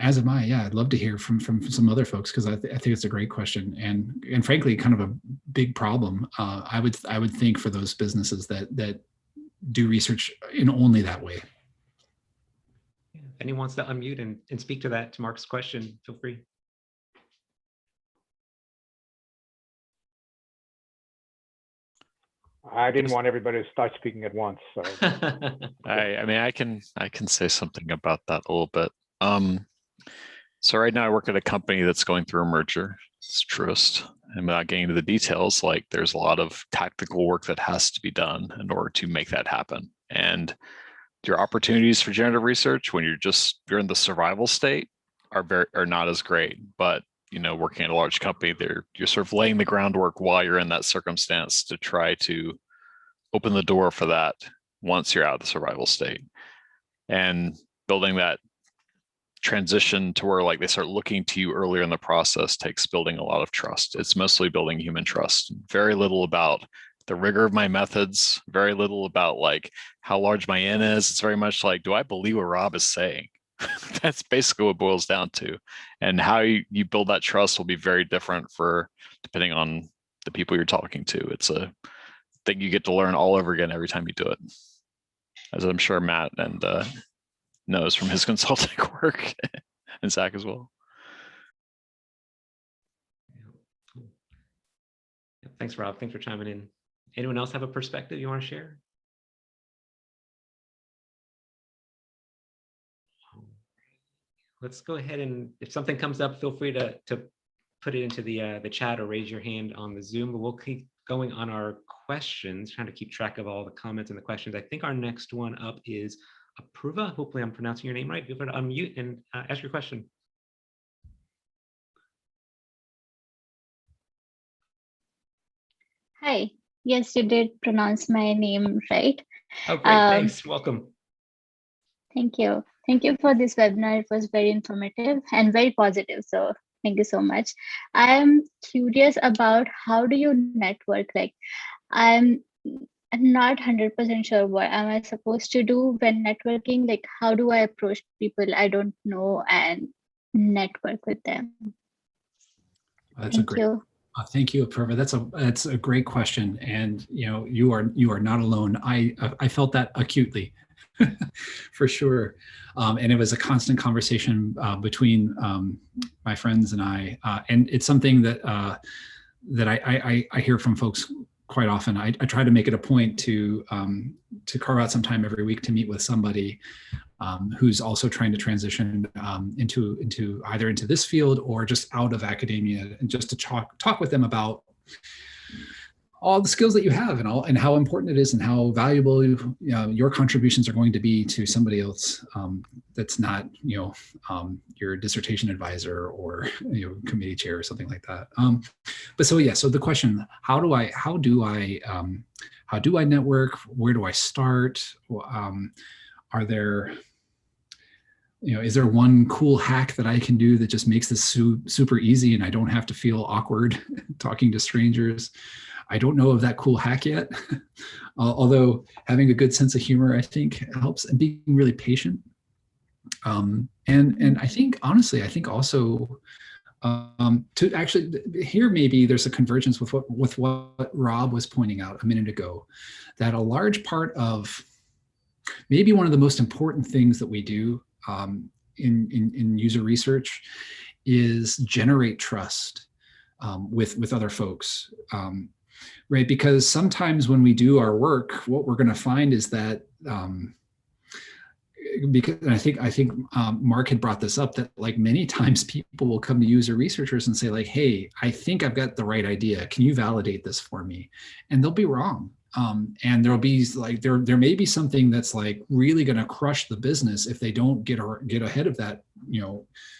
Speaker 1: As am I. Yeah, I'd love to hear from some other folks, because I think it's a great question, and frankly, kind of a big problem. I would think for those businesses that do research in only that way.
Speaker 2: If anyone wants to unmute and speak to Mark's question, feel free.
Speaker 4: I didn't want everybody to start speaking at once. So
Speaker 5: I mean, I can say something about that a little bit. So right now I work at a company that's going through a merger. It's Truist. And without getting into the details, like, there's a lot of tactical work that has to be done in order to make that happen. And your opportunities for generative research when you're in the survival state are not as great. But working at a large company, you're sort of laying the groundwork while you're in that circumstance to try to open the door for that once you're out of the survival state, and building that transition to where, like, they start looking to you earlier in the process takes building a lot of trust. It's mostly building human trust. Very little about the rigor of my methods, very little about, like, how large my N is. It's very much like, do I believe what Rob is saying? That's basically what it boils down to. And how you build that trust will be very different depending on the people you're talking to. It's a thing you get to learn all over again every time you do it, as I'm sure Matt and knows from his consulting work, and Zach as well.
Speaker 2: Thanks, Rob. Thanks for chiming in. Anyone else have a perspective you want to share? let's go ahead and if something comes up, feel free to put it into the chat or raise your hand on the Zoom. But we'll keep going on our questions, trying to keep track of all the comments and the questions. I think our next one up is Apruva. Hopefully I'm pronouncing your name right. Feel free to unmute and ask your question.
Speaker 6: Hi. Yes, you did pronounce my name right.
Speaker 2: Oh, great. Thanks. Welcome.
Speaker 6: Thank you. Thank you for this webinar. It was very informative and very positive. So thank you so much. I'm curious about how do you network? Like, I'm not 100% sure what am I supposed to do when networking. Like, how do I approach people I don't know and network with them?
Speaker 1: That's a great. Thank you, Apurva. That's a great question, and you are not alone. I felt that acutely, for sure, and it was a constant conversation between my friends and I, and it's something that I hear from folks quite often. I try to make it a point to carve out some time every week to meet with somebody who's also trying to transition into either into this field or just out of academia, and just to talk with them about all the skills that you have and how important it is and how valuable your contributions are going to be to somebody else that's not your dissertation advisor or committee chair or something like that. But so the question, how do I network? Where do I start? Are there is there one cool hack that I can do that just makes this super easy and I don't have to feel awkward talking to strangers? I don't know of that cool hack yet, although having a good sense of humor, I think, helps, and being really patient. And I think, honestly, also to actually here, maybe there's a convergence with what Rob was pointing out a minute ago, that a large part of maybe one of the most important things that we do in user research is generate trust with other folks, right? Because sometimes when we do our work, what we're going to find is that because I think Mark had brought this up, that like many times people will come to user researchers and say like, hey, I think I've got the right idea. Can you validate this for me? And they'll be wrong. And there'll be like, there may be something that's like really going to crush the business if they don't get ahead of that,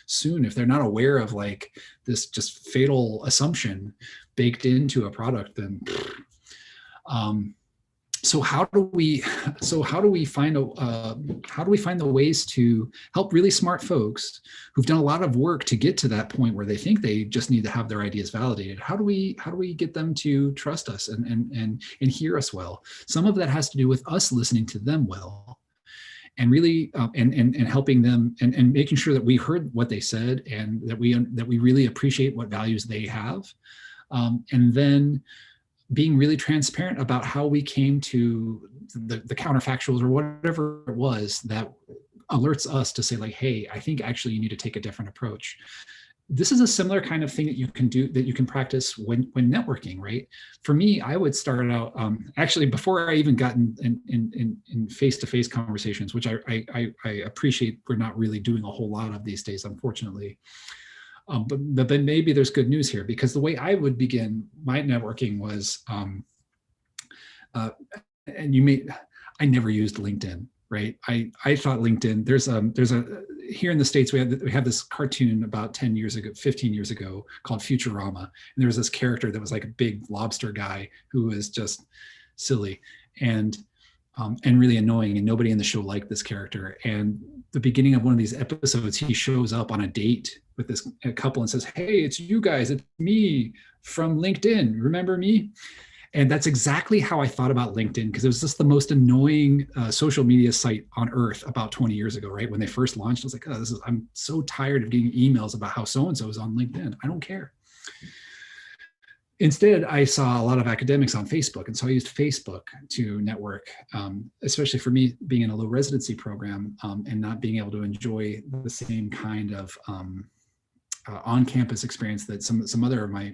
Speaker 1: soon, if they're not aware of like this just fatal assumption baked into a product, then, so how do we find the ways to help really smart folks who've done a lot of work to get to that point where they think they just need to have their ideas validated? How do we get them to trust us and hear us well? Some of that has to do with us listening to them well, and really and helping them and making sure that we heard what they said and that we really appreciate what values they have, and then being really transparent about how we came to the counterfactuals or whatever it was that alerts us to say like, hey, I think actually you need to take a different approach. This is a similar kind of thing that you can do, that you can practice when networking, right? For me, I would start out, actually before I even got in face-to-face conversations, which I appreciate we're not really doing a whole lot of these days, unfortunately. But then maybe there's good news here, because the way I would begin my networking was, I never used LinkedIn, right? I thought LinkedIn, there's a here in the States, we have this cartoon about 10 years ago, 15 years ago called Futurama. And there was this character that was like a big lobster guy who was just silly and really annoying, and nobody in the show liked this character. And the beginning of one of these episodes, he shows up on a date with this couple and says, hey, it's you guys, it's me from LinkedIn, remember me? And that's exactly how I thought about LinkedIn, because it was just the most annoying social media site on earth about 20 years ago, right? When they first launched, I was like, oh, I'm so tired of getting emails about how so-and-so is on LinkedIn. I don't care. Instead, I saw a lot of academics on Facebook, and so I used Facebook to network, especially for me being in a low residency program and not being able to enjoy the same kind of on-campus experience that some other of my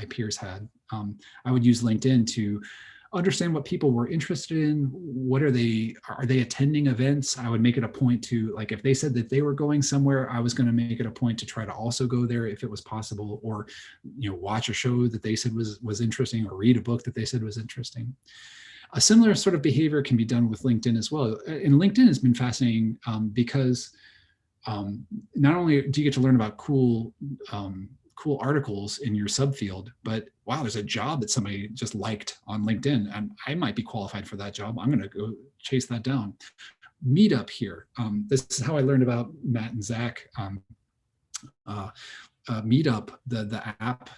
Speaker 1: peers had. I would use LinkedIn to understand what people were interested in. What are they attending events? I would make it a point to, like, if they said that they were going somewhere, I was going to make it a point to try to also go there if it was possible, or, you know, watch a show that they said was interesting, or read a book that they said was interesting. A similar sort of behavior can be done with LinkedIn as well. And LinkedIn has been fascinating because not only do you get to learn about cool articles in your subfield, but wow, there's a job that somebody just liked on LinkedIn, and I might be qualified for that job. I'm going to go chase that down. Meetup here. This is how I learned about Matt and Zach. Meetup, the app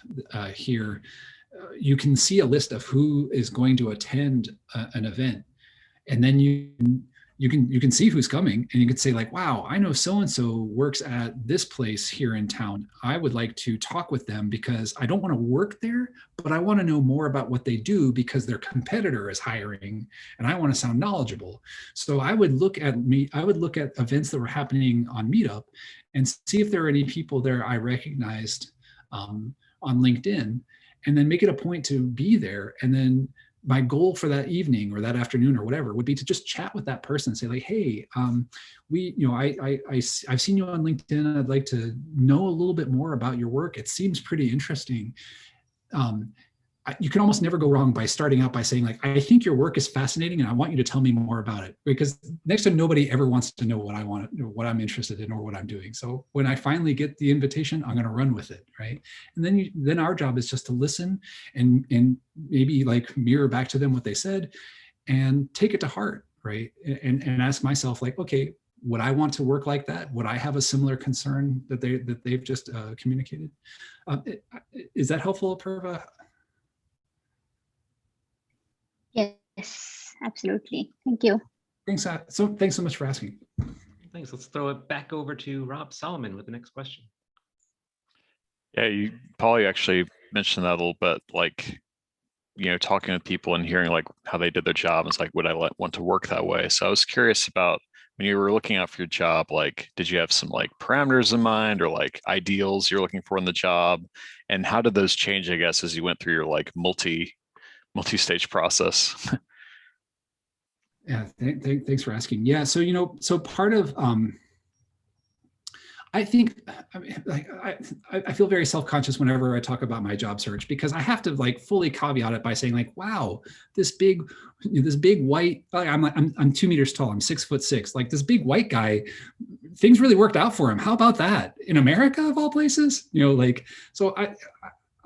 Speaker 1: here, you can see a list of who is going to attend an event, and then you can see who's coming, and you can say, like, wow, I know so-and-so works at this place here in town. I would like to talk with them because I don't want to work there, but I want to know more about what they do because their competitor is hiring and I want to sound knowledgeable. So I would look at events that were happening on Meetup and see if there are any people there I recognized on LinkedIn, and then make it a point to be there. And then my goal for that evening or that afternoon or whatever would be to just chat with that person and say, like, hey, I've seen you on LinkedIn. I'd like to know a little bit more about your work. It seems pretty interesting. You can almost never go wrong by starting out by saying, like, I think your work is fascinating and I want you to tell me more about it, because next time nobody ever wants to know what I want, what I'm interested in, or what I'm doing. So when I finally get the invitation, I'm going to run with it, right? And then our job is just to listen and maybe like mirror back to them what they said and take it to heart, right? And ask myself, like, okay, would I want to work like that? Would I have a similar concern that they've just communicated? Is that helpful, Apurva?
Speaker 6: Yes, absolutely. Thank you.
Speaker 1: Thanks so much for asking.
Speaker 2: Thanks. Let's throw it back over to Rob Solomon with the next question.
Speaker 5: Yeah, Paul, you actually mentioned that a little bit, like, you know, talking with people and hearing like how they did their job. It's like, would I want to work that way? So I was curious about, when you were looking out for your job, like, did you have some like parameters in mind, or like ideals you're looking for in the job? And how did those change, I guess, as you went through your like multi-stage process?
Speaker 1: Yeah, thanks for asking. Yeah, so, you know, so part of, I think, I feel very self-conscious whenever I talk about my job search, because I have to like fully caveat it by saying, like, wow, this big white, I'm 2 meters tall, I'm 6'6", like this big white guy, things really worked out for him. How about that in America of all places? You know, like, so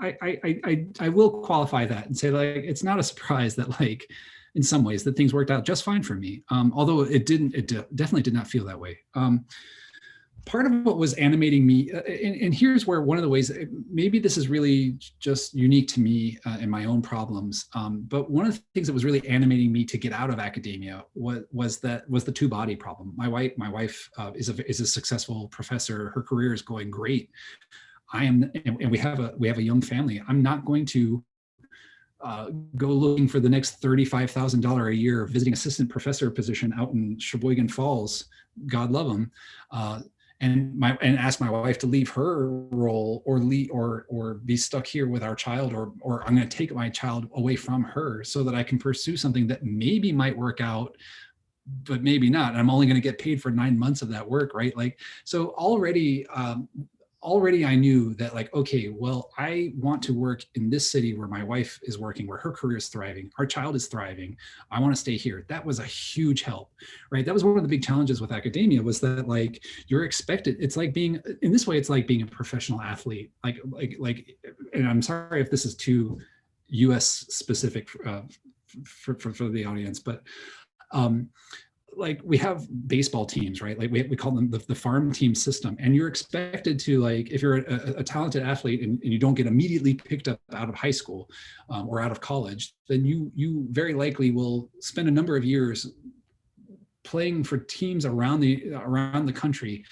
Speaker 1: I will qualify that and say, like, it's not a surprise that, like, in some ways that things worked out just fine for me. Although it definitely did not feel that way. Part of what was animating me, and here's where one of the ways, maybe this is really just unique to me and my own problems, but one of the things that was really animating me to get out of academia was the two-body problem. My wife is a successful professor. Her career is going great. And we have a young family. I'm not going to go looking for the next $35,000 a year visiting assistant professor position out in Sheboygan Falls, God love them, and ask my wife to leave her role or be stuck here with our child, or I'm going to take my child away from her so that I can pursue something that maybe might work out, but maybe not. I'm only going to get paid for 9 months of that work, right? Like, so already I knew that, like, okay, well, I want to work in this city where my wife is working, where her career is thriving, our child is thriving. I want to stay here. That was a huge help, right? That was one of the big challenges with academia, was that, like, you're expected, it's like being, in this way, it's like being a professional athlete. Like, and I'm sorry if this is too US specific for the audience, but like, we have baseball teams, right? Like we call them the farm team system. And you're expected to, like, if you're a talented athlete and you don't get immediately picked up out of high school or out of college, then you very likely will spend a number of years playing for teams around the country,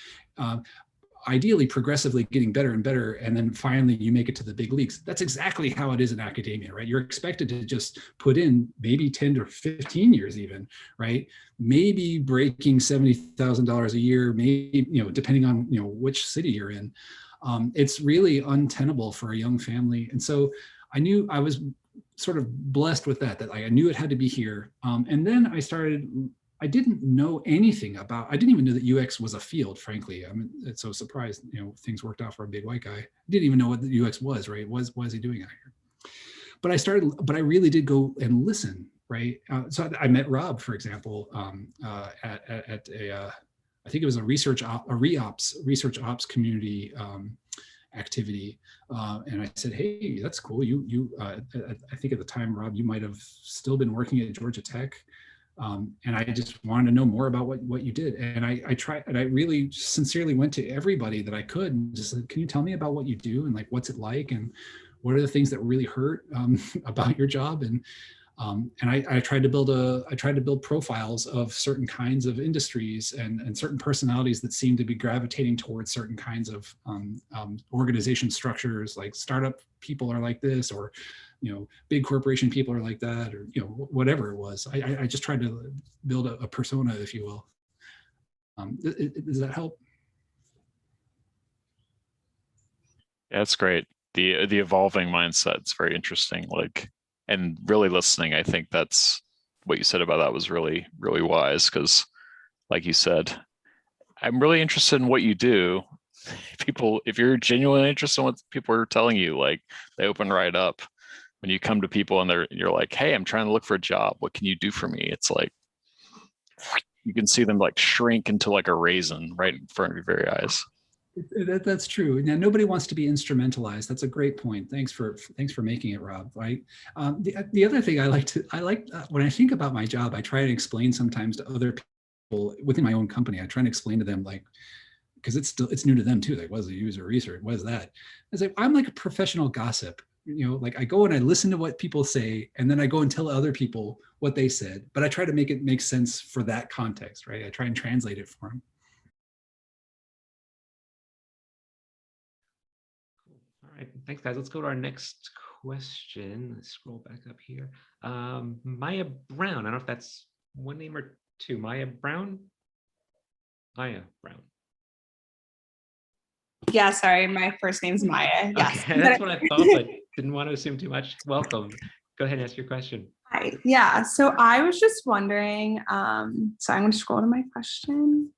Speaker 1: ideally progressively getting better and better, and then finally you make it to the big leagues. That's exactly how it is in academia, right? You're expected to just put in maybe 10 to 15 years even, right? Maybe breaking $70,000 a year, maybe, you know, depending on, you know, which city you're in. It's really untenable for a young family. And so I knew I was sort of blessed with that I knew it had to be here. And then I didn't know anything about, I didn't even know that UX was a field, frankly. I'm so surprised, things worked out for a big white guy. I didn't even know what the UX was, right? What is he doing out here? But I really did go and listen, right? So I met Rob, for example, at a, I think it was a research ops community activity. And I said, hey, that's cool. I think at the time, Rob, you might have still been working at Georgia Tech. And I just wanted to know more about what you did. And I tried, and I really sincerely went to everybody that I could and just said, can you tell me about what you do and like, what's it like? And what are the things that really hurt about your job? And I tried to build profiles of certain kinds of industries and certain personalities that seem to be gravitating towards certain kinds of organization structures, like startup people are like this, or big corporation people are like that, or whatever it was. I just tried to build a persona, if you will. Does that help?
Speaker 5: Yeah, that's great. The evolving mindset is very interesting. And really listening, I think that's what you said about that was really, really wise, because like you said, I'm really interested in what you do. If you're genuinely interested in what people are telling you, like they open right up. When you come to people and you're like, hey, I'm trying to look for a job. What can you do for me? It's like, you can see them like shrink into like a raisin right in front of your very eyes.
Speaker 1: That's true. Now, nobody wants to be instrumentalized. That's a great point. Thanks for making it, Rob. Right. The other thing I like when I think about my job, I try to explain sometimes to other people within my own company. I try to explain to them, like, because it's new to them too. Like, what is the user research? What is that? It's like, I'm like a professional gossip. Like I go and I listen to what people say, and then I go and tell other people what they said, but I try to make it make sense for that context, right? I try and translate it for them.
Speaker 2: Cool. All right, thanks guys. Let's go to our next question. Let's scroll back up here. Maya Brown, I don't know if that's one name or two. Maya Brown? Maya Brown.
Speaker 7: Yeah, sorry, my first name's Maya. Yes.
Speaker 2: Okay, that's what I thought, but didn't want to assume too much. Welcome. Go ahead and ask your question.
Speaker 7: Hi. Yeah, so I was just wondering, so I'm going to scroll to my question.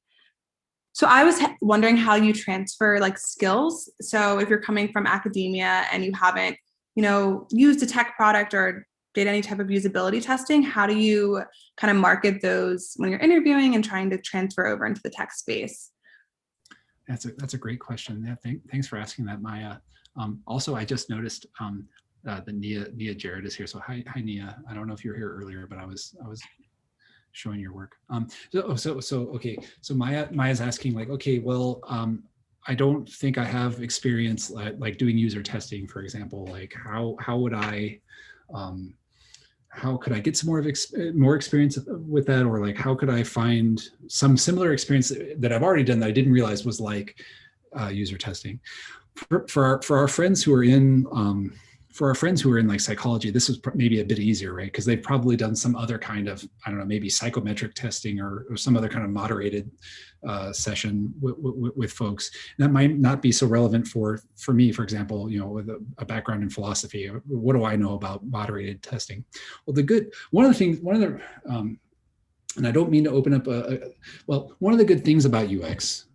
Speaker 7: So I was wondering how you transfer like skills. So if you're coming from academia and you haven't, used a tech product or did any type of usability testing, how do you kind of market those when you're interviewing and trying to transfer over into the tech space?
Speaker 1: That's a great question. Yeah, thanks for asking that, Maya. Also, I just noticed that Nia Jarrett is here. So hi Nia. I don't know if you were here earlier, but I was showing your work. Okay. So Maya's asking, like, okay, well, I don't think I have experience like doing user testing, for example. Like how would I how could I get some more experience with that? Or like, how could I find some similar experience that I've already done that I didn't realize was like user testing? For our friends who are in, like psychology, this is maybe a bit easier, right? Because they've probably done some other kind of, I don't know, maybe psychometric testing or some other kind of moderated session with folks. That might not be so relevant for me, for example, with a background in philosophy. What do I know about moderated testing? Well, and I don't mean to open up one of the good things about UX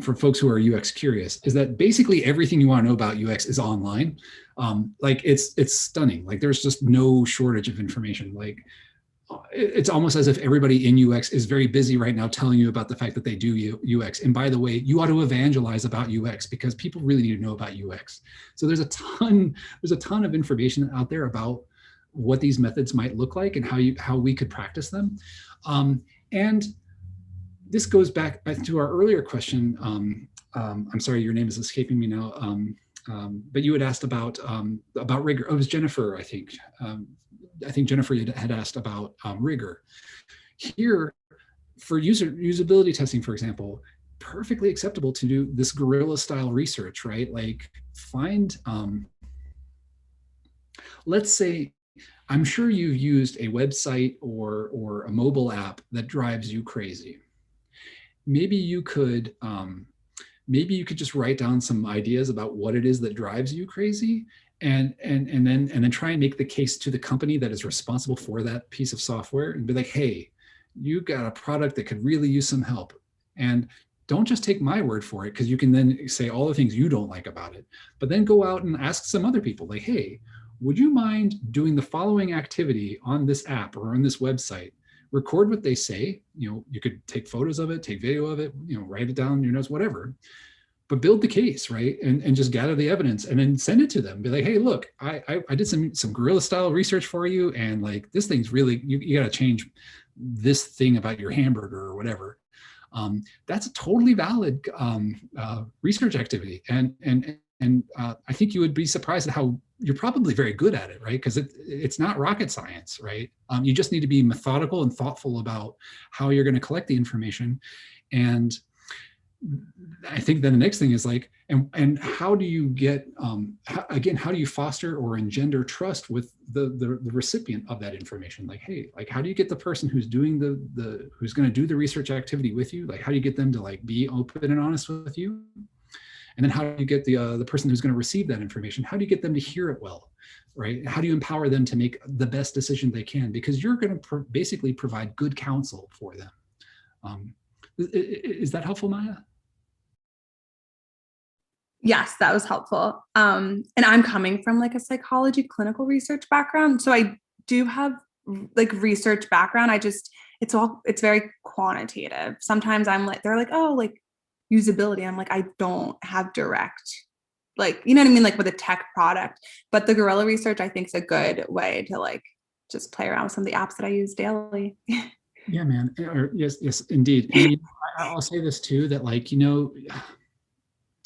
Speaker 1: for folks who are UX curious is that basically everything you want to know about UX is online. Like it's stunning. Like there's just no shortage of information. Like it's almost as if everybody in UX is very busy right now telling you about the fact that they do UX. And by the way, you ought to evangelize about UX because people really need to know about UX. So there's a ton of information out there about what these methods might look like and how we could practice them. And this goes back to our earlier question. I'm sorry, your name is escaping me now. But you had asked about Rigor. Oh, it was Jennifer, I think. I think Jennifer had asked about Rigor. Here, for usability testing, for example, perfectly acceptable to do this Guerrilla style research, right? Like find, let's say, I'm sure you've used a website or a mobile app that drives you crazy. Maybe you could just write down some ideas about what it is that drives you crazy and then try and make the case to the company that is responsible for that piece of software and be like, hey, you got a product that could really use some help. And don't just take my word for it, because you can then say all the things you don't like about it, but then go out and ask some other people like, hey, would you mind doing the following activity on this app or on this website? Record what they say. You could take photos of it, take video of it, write it down, your notes, whatever. But build the case, right? And just gather the evidence and then send it to them. Be like, hey, look, I did some guerrilla style research for you. And like, this thing's really, you got to change this thing about your hamburger or whatever. That's a totally valid research activity. And I think you would be surprised at how you're probably very good at it, right? Because it's not rocket science, right? You just need to be methodical and thoughtful about how you're going to collect the information. And I think then the next thing is like, and how do you get, how do you foster or engender trust with the recipient of that information? Like, hey, like, how do you get the person who's doing who's going to do the research activity with you? Like, how do you get them to like be open and honest with you? And then how do you get the person who's going to receive that information? How do you get them to hear it well, right? How do you empower them to make the best decision they can? Because you're going to basically provide good counsel for them. Is that helpful, Maya?
Speaker 7: Yes, that was helpful. And I'm coming from like a psychology clinical research background. So I do have like research background. It's very quantitative. Sometimes I'm like, they're like, oh, like usability. I'm like, I don't have direct, like, you know what I mean? Like with a tech product, but the Guerrilla research, I think is a good way to like, just play around with some of the apps that I use daily.
Speaker 1: Yeah, man. Yes, indeed. And I'll say this too, that like,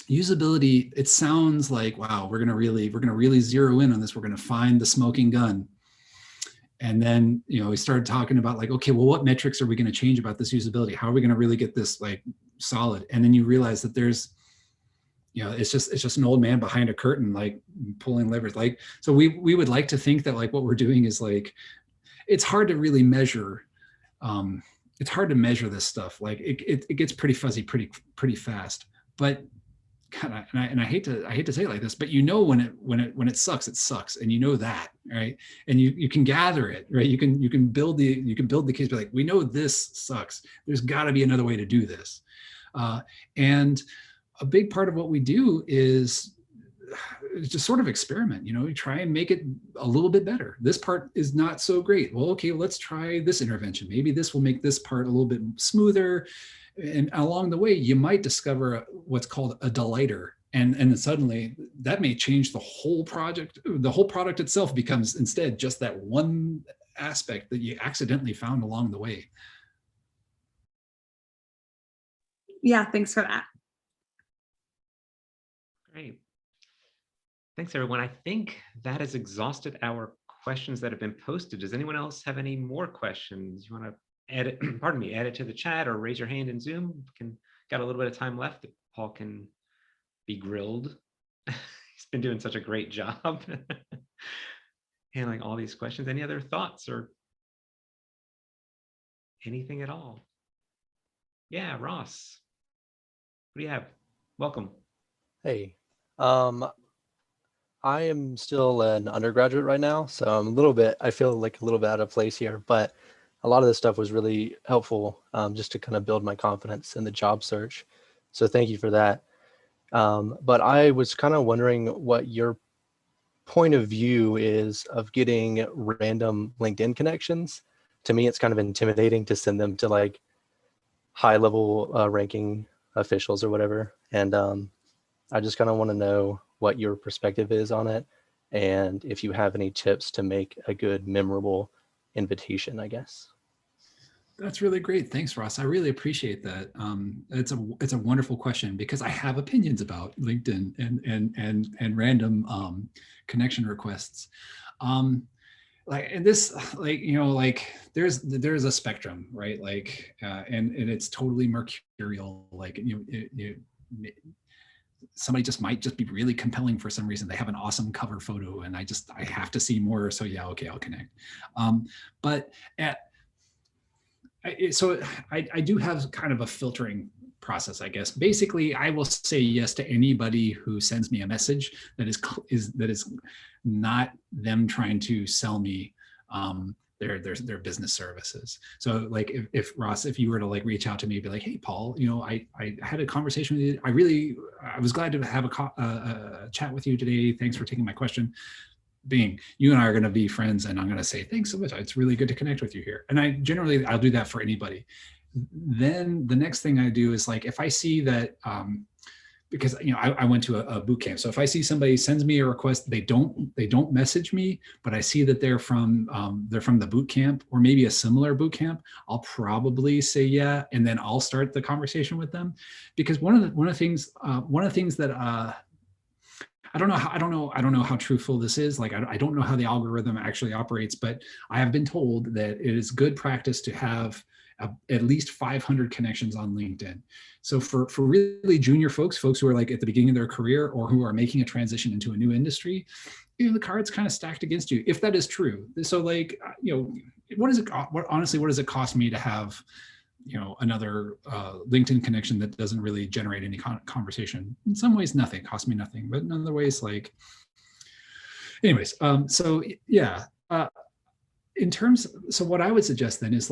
Speaker 1: usability, it sounds like, wow, we're going to really zero in on this. We're going to find the smoking gun. And then, we started talking about like, okay, well, what metrics are we going to change about this usability? How are we going to really get this like solid? And then you realize that there's, it's just an old man behind a curtain, like pulling levers. Like, so we would like to think that like what we're doing is like, it's hard to really measure. It's hard to measure this stuff. Like it gets pretty fuzzy pretty fast. But God, and I hate to say it like this, but when it sucks, it sucks, and that, right? And you can gather it, right? You can build the case, be like, we know this sucks. There's got to be another way to do this, and a big part of what we do is just sort of experiment. We try and make it a little bit better. This part is not so great. Well, okay, let's try this intervention. Maybe this will make this part a little bit smoother. And along the way, you might discover what's called a delighter. And then suddenly that may change the whole project. The whole product itself becomes instead just that one aspect that you accidentally found along the way.
Speaker 7: Yeah, thanks for that.
Speaker 2: Great. Thanks, everyone. I think that has exhausted our questions that have been posted. Does anyone else have any more questions? You want to add it to the chat or raise your hand in Zoom? Got a little bit of time left that Paul can be grilled. He's been doing such a great job handling all these questions. Any other thoughts or anything at all? Yeah, Ross, what do you have? Welcome.
Speaker 8: Hey, I am still an undergraduate right now, so I feel like a little bit out of place here, but a lot of this stuff was really helpful just to kind of build my confidence in the job search. So thank you for that. But I was kind of wondering what your point of view is of getting random LinkedIn connections. To me, it's kind of intimidating to send them to like high level ranking officials or whatever. And I just kind of want to know what your perspective is on it, and if you have any tips to make a good, memorable invitation, I guess.
Speaker 1: That's really great. Thanks, Ross. I really appreciate that. It's a wonderful question, because I have opinions about LinkedIn and random connection requests. There's a spectrum, right? And it's totally mercurial. Somebody might just be really compelling for some reason. They have an awesome cover photo and I have to see more. So yeah, okay, I'll connect. I do have kind of a filtering process, I guess. Basically, I will say yes to anybody who sends me a message that is not them trying to sell me their business services. So like if Ross, if you were to like reach out to me, be like, hey, Paul, I had a conversation with you. I was glad to have a chat with you today. Thanks for taking my question. Bing, you and I are going to be friends, and I'm going to say, thanks so much. It's really good to connect with you here. And I'll do that for anybody. Then the next thing I do is like, if I see that, because I went to a boot camp. So if I see somebody sends me a request, they don't message me, but I see that they're from the boot camp or maybe a similar boot camp, I'll probably say yeah, and then I'll start the conversation with them. Because one of the things that I don't know how truthful this is. Like, I don't know how the algorithm actually operates, but I have been told that it is good practice to have at least 500 connections on LinkedIn. So for really junior folks who are like at the beginning of their career or who are making a transition into a new industry, the card's kind of stacked against you, if that is true. So like, what does it cost me to have, another LinkedIn connection that doesn't really generate any conversation? In some ways, nothing. It costs me nothing, but in other ways, like, anyways, so yeah. So what I would suggest then is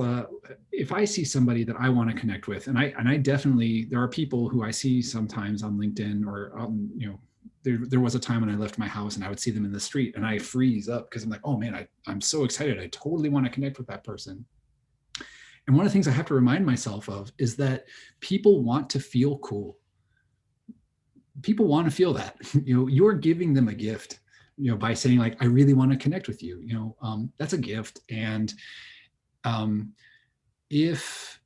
Speaker 1: if I see somebody that I want to connect with, and I definitely, there are people who I see sometimes on LinkedIn or, there was a time when I left my house and I would see them in the street and I freeze up because I'm like, oh man, I'm so excited. I totally want to connect with that person. And one of the things I have to remind myself of is that people want to feel cool. People want to feel that, you're giving them a gift. By saying like, I really want to connect with you, that's a gift. And if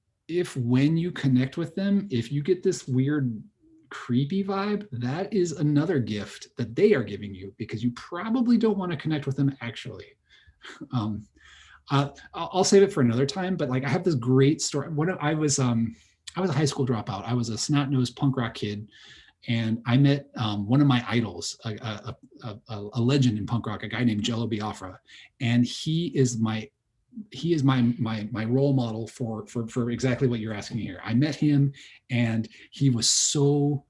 Speaker 1: when you connect with them, if you get this weird, creepy vibe, that is another gift that they are giving you because you probably don't want to connect with them actually. I'll save it for another time, but like I have this great story. I was a high school dropout. I was a snot-nosed punk rock kid. And I met one of my idols, a legend in punk rock, a guy named Jello Biafra, and he is my role model for exactly what you're asking here. I met him, and he was so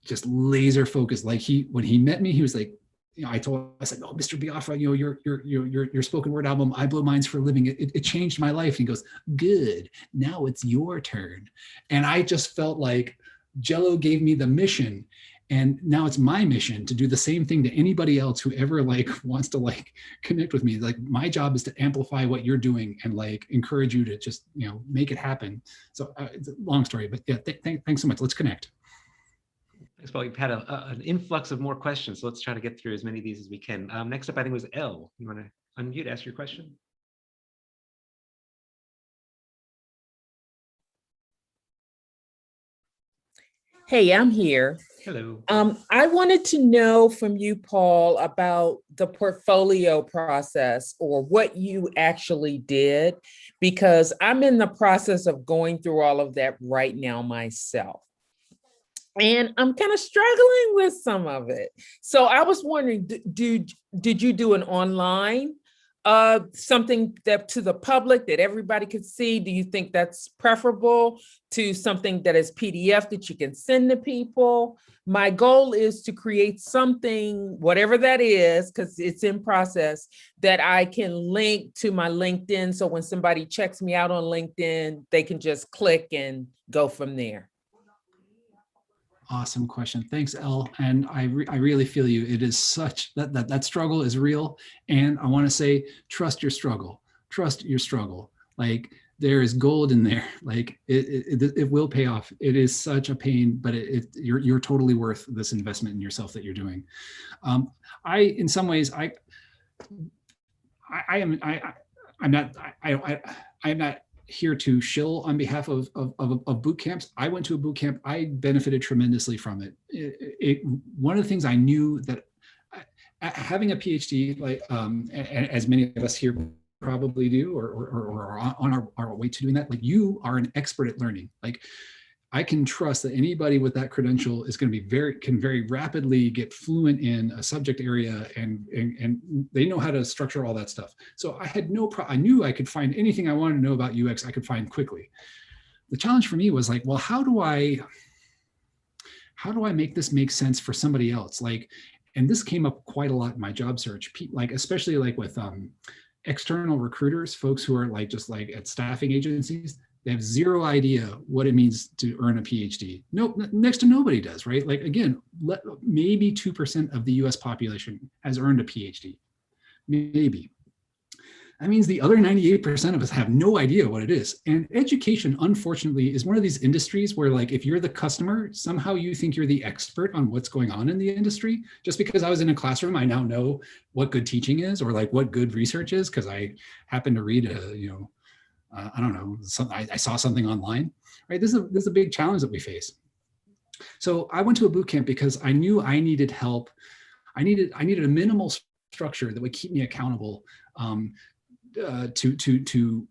Speaker 1: just laser focused. Like when he met me, he was like, I said, oh, Mr. Biafra, your spoken word album, I Blow Minds for a Living, it changed my life. And he goes, good, now it's your turn. And I just felt like Jello gave me the mission, and now it's my mission to do the same thing to anybody else who ever like wants to like connect with me. Like my job is to amplify what you're doing and like encourage you to just make it happen. So it's a long story, but yeah, thanks so much. Let's connect.
Speaker 2: Thanks, Paul. You've had an influx of more questions, so let's try to get through as many of these as we can. Next up, I think was Elle. You want to unmute, ask your question?
Speaker 9: Hey, I'm here.
Speaker 2: Hello.
Speaker 9: I wanted to know from you, Paul, about the portfolio process or what you actually did, because I'm in the process of going through all of that right now myself. And I'm kind of struggling with some of it. So I was wondering, did you do an online something that to the public that everybody could see? Do you think that's preferable to something that is PDF that you can send to people? My goal is to create something, whatever that is, because it's in process, that I can link to my LinkedIn. So when somebody checks me out on LinkedIn, they can just click and go from there.
Speaker 1: Awesome question. Thanks, Elle. And I really feel you. It is such that struggle is real. And I want to say, trust your struggle. Trust your struggle. Like there is gold in there. Like it will pay off. It is such a pain, but you're totally worth this investment in yourself that you're doing. In some ways, I'm not here to shill on behalf of boot camps. I went to a boot camp. I benefited tremendously from it. One of the things I knew that having a PhD, like as many of us here probably do, or on our way to doing that, like you are an expert at learning. Like I can trust that anybody with that credential is going to be can very rapidly get fluent in a subject area, and they know how to structure all that stuff. So I had no problem. I knew I could find anything I wanted to know about UX, I could find quickly. the challenge for me was like, well, how do I make this make sense for somebody else? Like, and this came up quite a lot in my job search, like especially like with external recruiters, folks who are like just like at staffing agencies. They have zero idea what it means to earn a PhD. No, next to nobody does, right? Like again, maybe 2% of the US population has earned a PhD, maybe. That means the other 98% of us have no idea what it is. And education, unfortunately, is one of these industries where like, if you're the customer, somehow you think you're the expert on what's going on in the industry. Just because I was in a classroom, I now know what good teaching is, or like what good research is, because I happen to read I don't know, I saw something online, right? This is a big challenge that we face. So I went to a boot camp because I knew I needed help. I needed a minimal structure that would keep me accountable to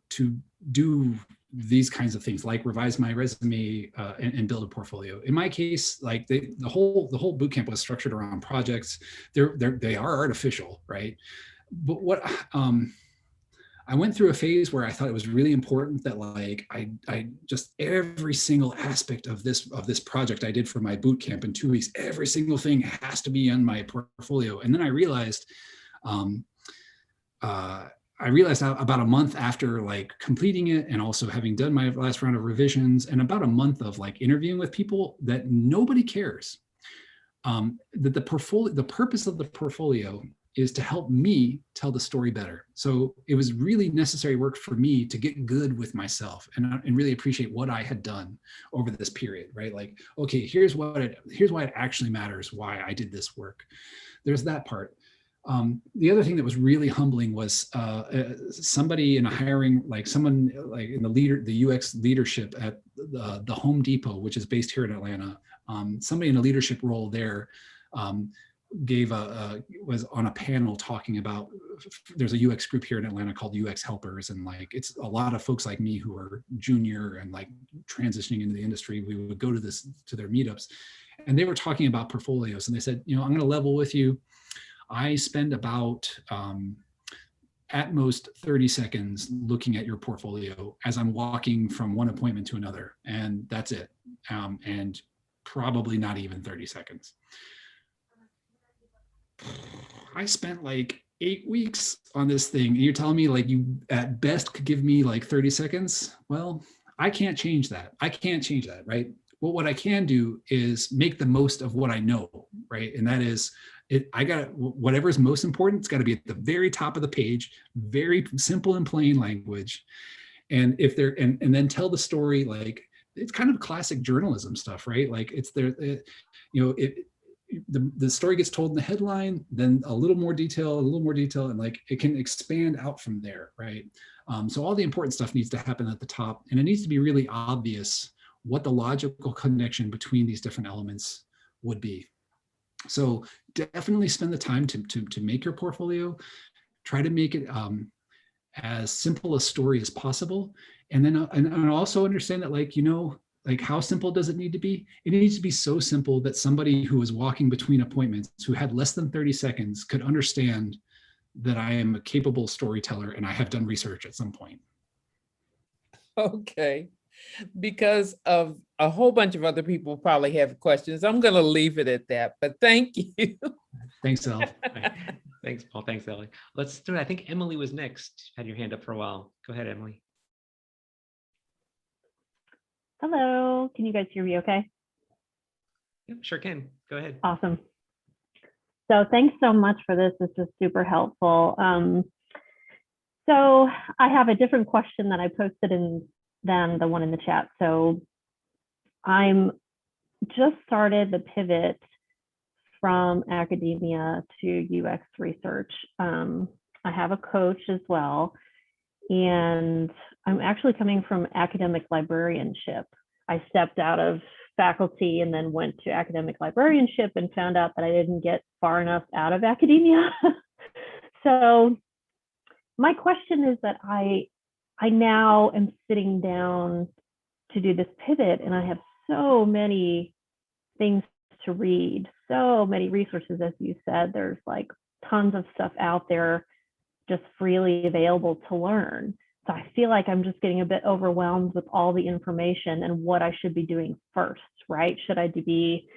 Speaker 1: do these kinds of things, like revise my resume and build a portfolio. In my case, like the whole boot camp was structured around projects. They are artificial, right? But what I went through a phase where I thought it was really important that like I just every single aspect of this project I did for my boot camp in 2 weeks, every single thing has to be on my portfolio. And then I realized about a month after like completing it and also having done my last round of revisions and about a month of like interviewing with people that nobody cares. That the purpose of the portfolio is to help me tell the story better. So it was really necessary work for me to get good with myself and really appreciate what I had done over this period, right? Like, okay, here's why it actually matters, why I did this work. There's that part. The other thing that was really humbling was somebody in a hiring, like someone like in the UX leadership at the Home Depot, which is based here in Atlanta. Somebody in a leadership role there was on a panel talking about, there's a UX group here in Atlanta called UX Helpers, and like it's a lot of folks like me who are junior and like transitioning into the industry. We would go to their meetups, and they were talking about portfolios, and they said, I'm going to level with you. I spend about at most 30 seconds looking at your portfolio as I'm walking from one appointment to another, and that's it. And probably not even 30 seconds. I spent like 8 weeks on this thing, and you're telling me like you at best could give me like 30 seconds? Well, I can't change that. Right? Well, what I can do is make the most of what I know, right? And that is, whatever's most important, it's got to be at the very top of the page, very simple and plain language. And and then tell the story, like it's kind of classic journalism stuff, right? Like it's there, the story gets told in the headline, then a little more detail, and like it can expand out from there, right? So all the important stuff needs to happen at the top, and it needs to be really obvious what the logical connection between these different elements would be. So definitely spend the time to make your portfolio. Try to make it as simple a story as possible, and then and also understand that like how simple does it need to be? It needs to be so simple that somebody who is walking between appointments who had less than 30 seconds could understand that I am a capable storyteller and I have done research at some point.
Speaker 9: Okay. Because of a whole bunch of other people probably have questions, I'm going to leave it at that, but thank you.
Speaker 1: Thanks, Elle.
Speaker 2: Thanks, Paul. Thanks, Ellie. Let's do it. I think Emily was next. Had your hand up for a while. Go ahead, Emily.
Speaker 10: Hello, can you guys hear me okay?
Speaker 2: Yep, sure can. Go ahead.
Speaker 10: Awesome. So thanks so much for this. This is super helpful. So I have a different question that I posted than the one in the chat. So I'm just started the pivot from academia to UX research. I have a coach as well, and I'm actually coming from academic librarianship. I stepped out of faculty and then went to academic librarianship and found out that I didn't get far enough out of academia. So my question is that I now am sitting down to do this pivot, and I have so many things to read, so many resources, as you said. There's like tons of stuff out there just freely available to learn. So I feel like I'm just getting a bit overwhelmed with all the information and what I should be doing first, right? Should I be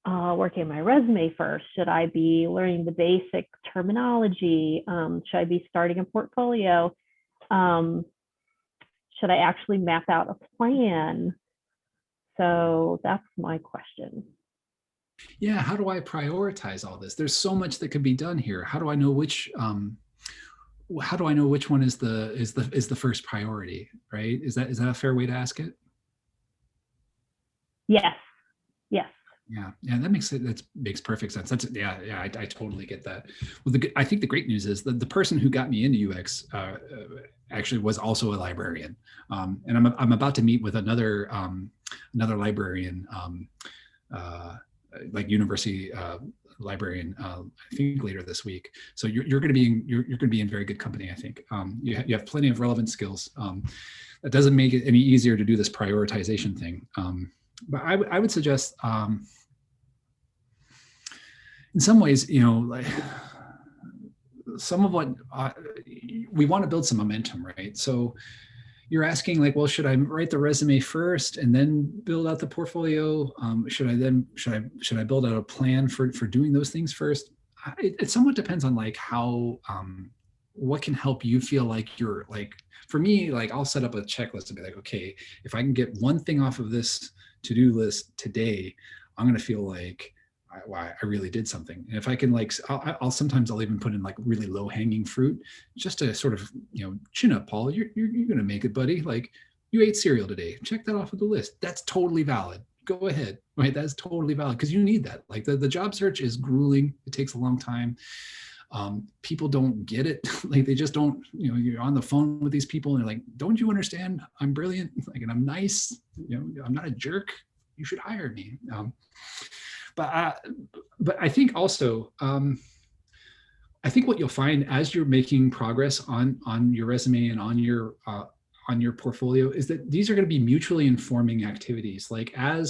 Speaker 10: working on my resume first? Should I be learning the basic terminology? Should I be starting a portfolio? Should I actually map out a plan? So that's my question.
Speaker 1: Yeah, how do I prioritize all this? There's so much that could be done here. How do I know which one is the first priority, right? Is that a fair way to ask it?
Speaker 10: Yes. Yes.
Speaker 1: Yeah, that makes perfect sense. I totally get that. Well, I think the great news is that the person who got me into UX actually was also a librarian, and I'm about to meet with another librarian, like university librarian, I think later this week. So you're going to be in very good company, I think. You have plenty of relevant skills. That doesn't make it any easier to do this prioritization thing. But I would suggest, in some ways, like some of what we want to build some momentum, right? So you're asking like, well, should I write the resume first and then build out the portfolio? Should I build out a plan for doing those things first? It somewhat depends on like how, what can help you feel like you're like, for me, like I'll set up a checklist and be like, okay, if I can get one thing off of this to-do list today, I'm going to feel like I really did something. And if I can like, I'll sometimes even put in like really low hanging fruit just to sort of, chin up, Paul, you're going to make it, buddy. Like you ate cereal today. Check that off of the list. That's totally valid. Go ahead. Right. That's totally valid because you need that. Like the job search is grueling. It takes a long time. People don't get it. Like they just don't, you're on the phone with these people and they're like, don't you understand? I'm brilliant. Like, and I'm nice. I'm not a jerk. You should hire me. But I think also, I think what you'll find as you're making progress on your resume and on your portfolio is that these are going to be mutually informing activities. Like at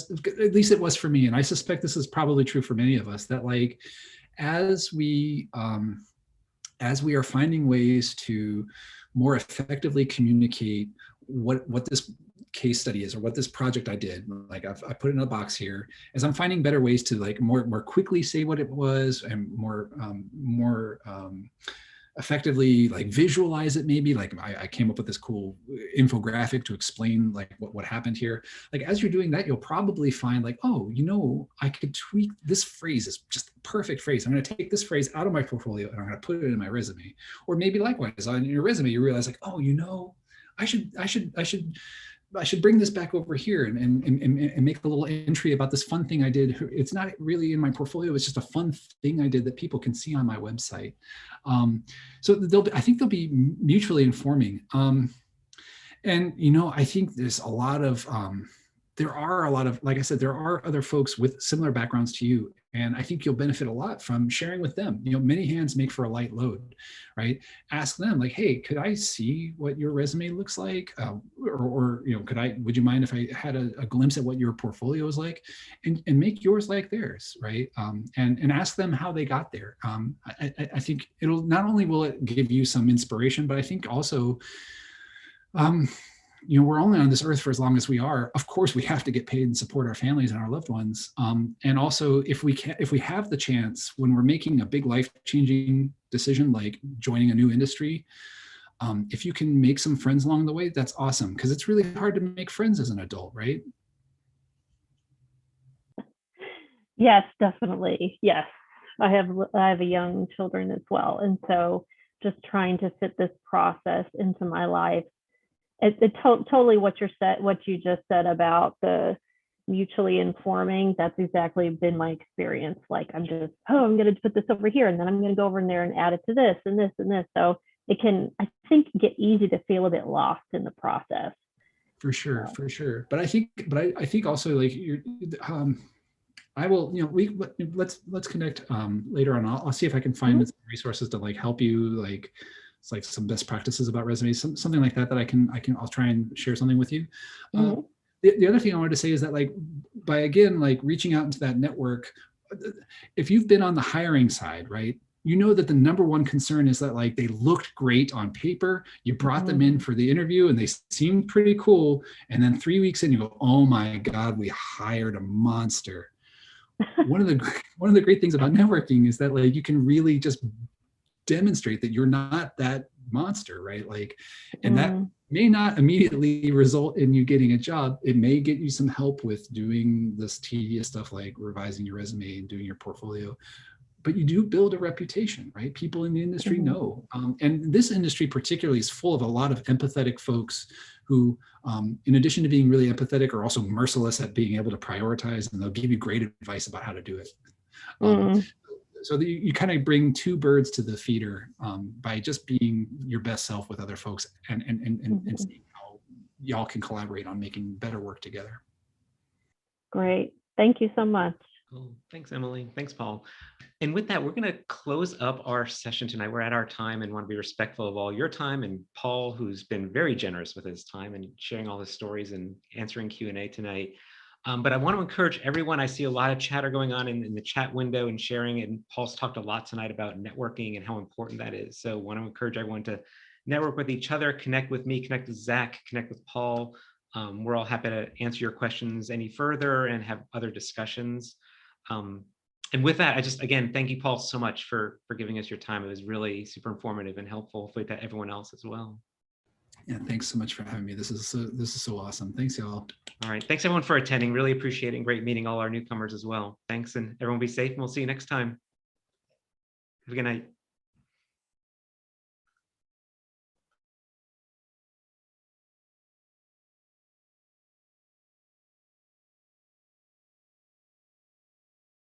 Speaker 1: least it was for me, and I suspect this is probably true for many of us, that like as we are finding ways to more effectively communicate what this case study is or what this project I did, like I put it in a box here, as I'm finding better ways to like more quickly say what it was and more effectively like visualize it. Maybe like I came up with this cool infographic to explain like what happened here. Like as you're doing that, you'll probably find like, oh, I could tweak this phrase. Is just the perfect phrase. I'm going to take this phrase out of my portfolio and I'm going to put it in my resume. Or maybe likewise on your resume, you realize like, oh, I should bring this back over here and make a little entry about this fun thing I did. It's not really in my portfolio. It's just a fun thing I did that people can see on my website. So I think they'll be mutually informing. And, I think there's there are a lot of, like I said, there are other folks with similar backgrounds to you. And I think you'll benefit a lot from sharing with them. Many hands make for a light load, right? Ask them like, hey, could I see what your resume looks like? Would you mind if I had a glimpse at what your portfolio is like, and make yours like theirs, right? And ask them how they got there. I think it'll, not only will it give you some inspiration, but I think also, we're only on this earth for as long as we are. Of course, we have to get paid and support our families and our loved ones. And also, if we have the chance when we're making a big life-changing decision like joining a new industry, if you can make some friends along the way, that's awesome. Because it's really hard to make friends as an adult, right?
Speaker 10: Yes, definitely. Yes, I have a young children as well, and so just trying to fit this process into my life. Totally what you just said about the mutually informing. That's exactly been my experience. Like I'm going to put this over here, and then I'm going to go over in there and add it to this and this and this. So it can, I think, get easy to feel a bit lost in the process.
Speaker 1: For sure. But I think also like I will, let's connect later on. I'll see if I can find some resources to like help you, like it's like some best practices about resumes, something like that I'll try and share something with you. The other thing I wanted to say is that like by again like reaching out into that network, if you've been on the hiring side, right, you know that the number one concern is that like they looked great on paper, you brought them in for the interview and they seemed pretty cool, and then 3 weeks in you go, oh my God, we hired a monster. One of the great things about networking is that like you can really just demonstrate that you're not that monster, right? Like, and that may not immediately result in you getting a job. It may get you some help with doing this tedious stuff like revising your resume and doing your portfolio, but you do build a reputation, right? People in the industry know. And this industry particularly is full of a lot of empathetic folks who, in addition to being really empathetic, are also merciless at being able to prioritize, and they'll give you great advice about how to do it. So that you kind of bring two birds to the feeder by just being your best self with other folks and seeing how y'all can collaborate on making better work together.
Speaker 10: Great. Thank you so much.
Speaker 2: Cool. Thanks, Emily. Thanks, Paul. And with that, we're going to close up our session tonight. We're at our time and want to be respectful of all your time, and Paul, who's been very generous with his time and sharing all his stories and answering Q&A tonight. But I want to encourage everyone. I see a lot of chatter going on in the chat window and sharing, and Paul's talked a lot tonight about networking and how important that is. So I want to encourage everyone to network with each other, connect with me, connect with Zach, connect with Paul. We're all happy to answer your questions any further and have other discussions. And with that, I just, again, thank you, Paul, so much for giving us your time. It was really super informative and helpful, hopefully to everyone else as well.
Speaker 1: Yeah, thanks so much for having me. This is so awesome. Thanks, y'all.
Speaker 2: All right. Thanks, everyone, for attending. Really appreciate it. Great meeting all our newcomers as well. Thanks, and everyone be safe, and we'll see you next time. Have a good night.